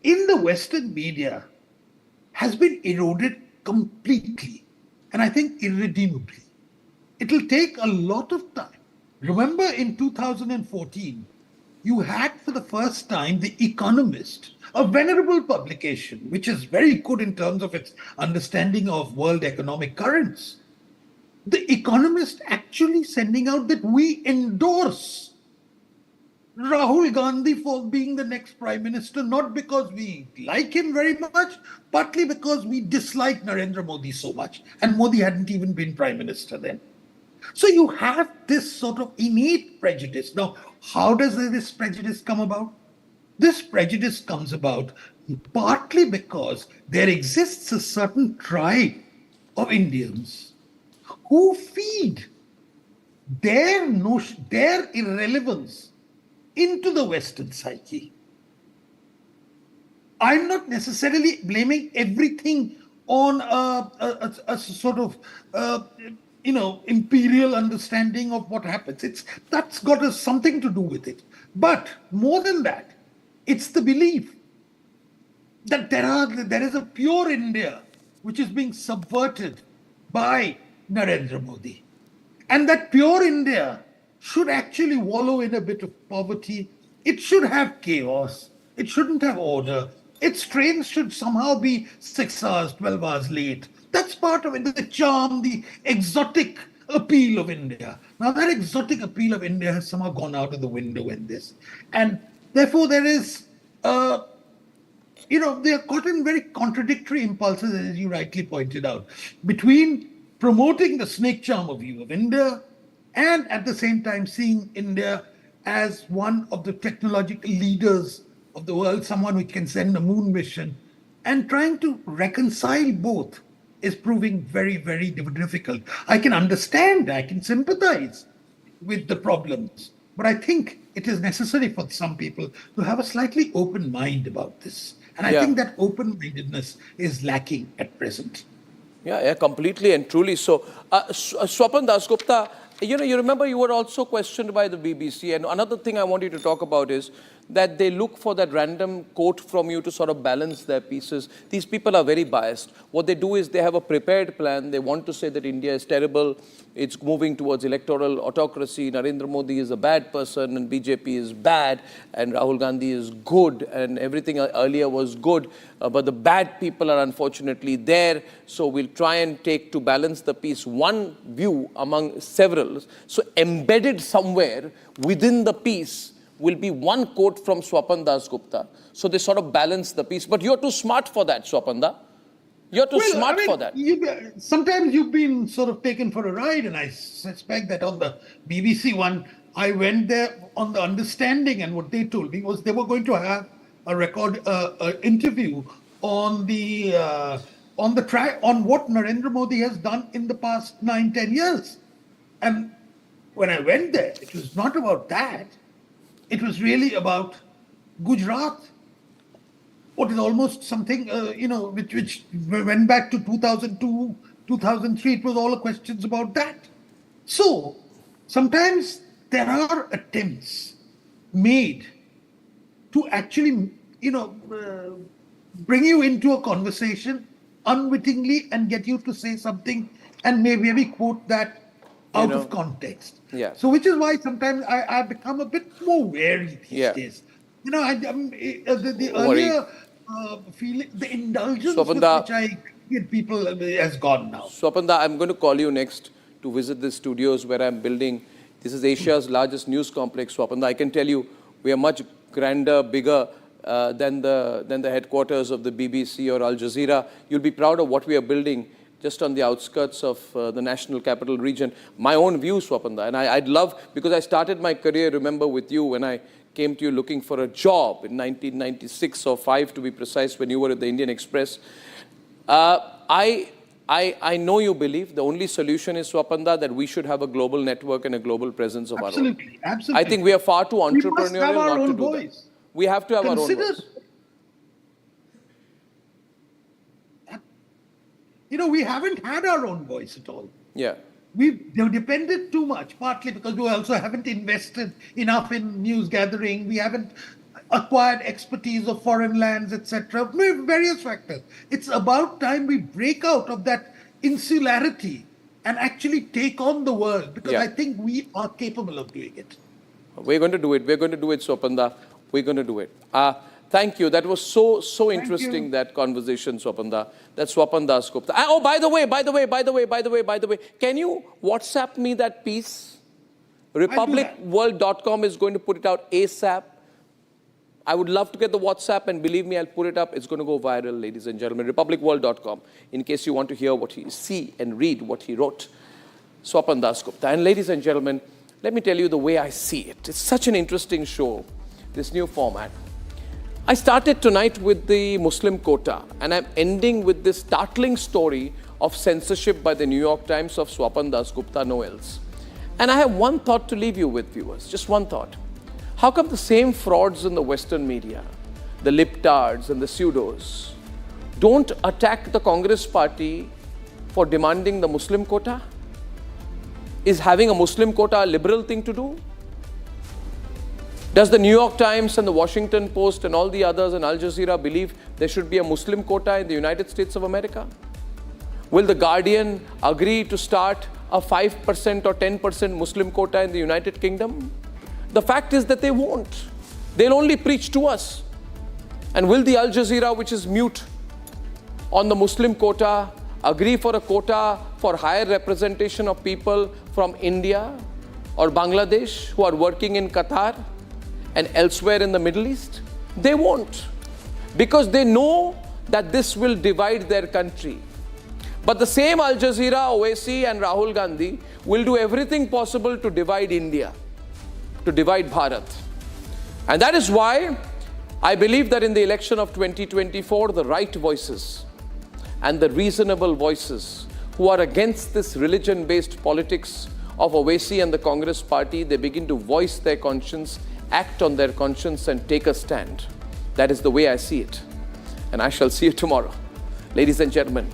in the Western media has been eroded completely, and I think irredeemably. It will take a lot of time. Remember in 2014, you had for the first time The Economist, a venerable publication, which is very good in terms of its understanding of world economic currents. The Economist actually sending out that we endorse Rahul Gandhi for being the next Prime Minister, not because we like him very much, partly because we dislike Narendra Modi so much. And Modi hadn't even been Prime Minister then. So you have this sort of innate prejudice. Now, how does this prejudice come about? This prejudice comes about partly because there exists a certain tribe of Indians who feed their irrelevance into the Western psyche. I'm not necessarily blaming everything on a sort of, imperial understanding of what happens. That's got something to do with it. But more than that, it's the belief that there is a pure India which is being subverted by Narendra Modi. And that pure India should actually wallow in a bit of poverty. It should have chaos. It shouldn't have order. Its trains should somehow be 6 hours, 12 hours late. That's part of it, the charm, the exotic appeal of India. Now that exotic appeal of India has somehow gone out of the window in this. And Therefore, there is, they are caught in very contradictory impulses, as you rightly pointed out, between promoting the snake charmer view of India and at the same time seeing India as one of the technological leaders of the world, someone which can send a moon mission, and trying to reconcile both is proving very, very difficult. I can understand, I can sympathize with the problems, but I think it is necessary for some people to have a slightly open mind about this. And I think that open-mindedness is lacking at present. Yeah, completely and truly so. Swapan Dasgupta, you remember you were also questioned by the BBC, and another thing I want you to talk about is that they look for that random quote from you to sort of balance their pieces. These people are very biased. What they do is they have a prepared plan. They want to say that India is terrible, it's moving towards electoral autocracy, Narendra Modi is a bad person, and BJP is bad, and Rahul Gandhi is good, and everything earlier was good, but the bad people are unfortunately there, so we'll try and take to balance the piece one view among several. So embedded somewhere within the piece will be one quote from Swapan Dasgupta. So they sort of balance the piece. But you're too smart for that, Swapanda. You're too smart for that. Sometimes you've been sort of taken for a ride, and I suspect that on the BBC one, I went there on the understanding, and what they told me was they were going to have a interview on what Narendra Modi has done in the past 9-10 years. And when I went there, it was not about that. It was really about Gujarat. What is almost something, which went back to 2002, 2003. It was all questions about that. So sometimes there are attempts made to actually, bring you into a conversation unwittingly and get you to say something and maybe quote that out of context. Yeah. So which is why sometimes I've become a bit more wary these days. The earlier feeling, the indulgence with which I get people has gone now. Swapanda, I'm going to call you next to visit the studios where I'm building. This is Asia's largest news complex, Swapanda. I can tell you we are much grander, bigger than the headquarters of the BBC or Al Jazeera. You'll be proud of what we are building just on the outskirts of the national capital region. My own view, Swapanda, and I'd love, because I started my career, remember, with you when I came to you looking for a job in 1996 or 5 to be precise, when you were at the Indian Express. I know you believe the only solution is, Swapanda, that we should have a global network and a global presence of our own. Absolutely. I think we are far too entrepreneurial not to do that. We have to have our own voice. We haven't had our own voice at all. Yeah. We've depended too much, partly because we also haven't invested enough in news gathering. We haven't acquired expertise of foreign lands, etc. Various factors. It's about time we break out of that insularity and actually take on the world, because I think we are capable of doing it. We're going to do it. We're going to do it, Swapanda. We're going to do it. Thank you. That was so interesting, that conversation, Swapanda. That's Swapan Dasgupta. Oh, by the way, can you WhatsApp me that piece? Republicworld.com is going to put it out ASAP. I would love to get the WhatsApp, and believe me, I'll put it up. It's going to go viral, ladies and gentlemen. Republicworld.com, in case you want to hear see and read what he wrote. Swapan Dasgupta. And ladies and gentlemen, let me tell you the way I see it. It's such an interesting show, this new format. I started tonight with the Muslim quota, and I'm ending with this startling story of censorship by the New York Times of Swapan Dasgupta, no else. And I have one thought to leave you with, viewers, just one thought. How come the same frauds in the Western media, the libtards and the pseudos, don't attack the Congress party for demanding the Muslim quota? Is having a Muslim quota a liberal thing to do? Does the New York Times and the Washington Post and all the others and Al Jazeera believe there should be a Muslim quota in the United States of America? Will the Guardian agree to start a 5% or 10% Muslim quota in the United Kingdom? The fact is that they won't. They'll only preach to us. And will the Al Jazeera, which is mute on the Muslim quota, agree for a quota for higher representation of people from India or Bangladesh who are working in Qatar and elsewhere in the Middle East? They won't, because they know that this will divide their country. But the same Al Jazeera, Owaisi and Rahul Gandhi will do everything possible to divide India, to divide Bharat. And that is why I believe that in the election of 2024, the right voices and the reasonable voices who are against this religion-based politics of Owaisi and the Congress party, they begin to voice their conscience, act on their conscience and take a stand. That is the way I see it. And I shall see you tomorrow. Ladies and gentlemen,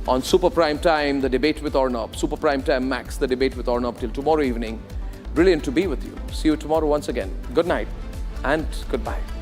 on Super Prime Time, the debate with Arnab, Super Prime Time Max, the debate with Arnab till tomorrow evening. Brilliant to be with you. See you tomorrow once again. Good night and goodbye.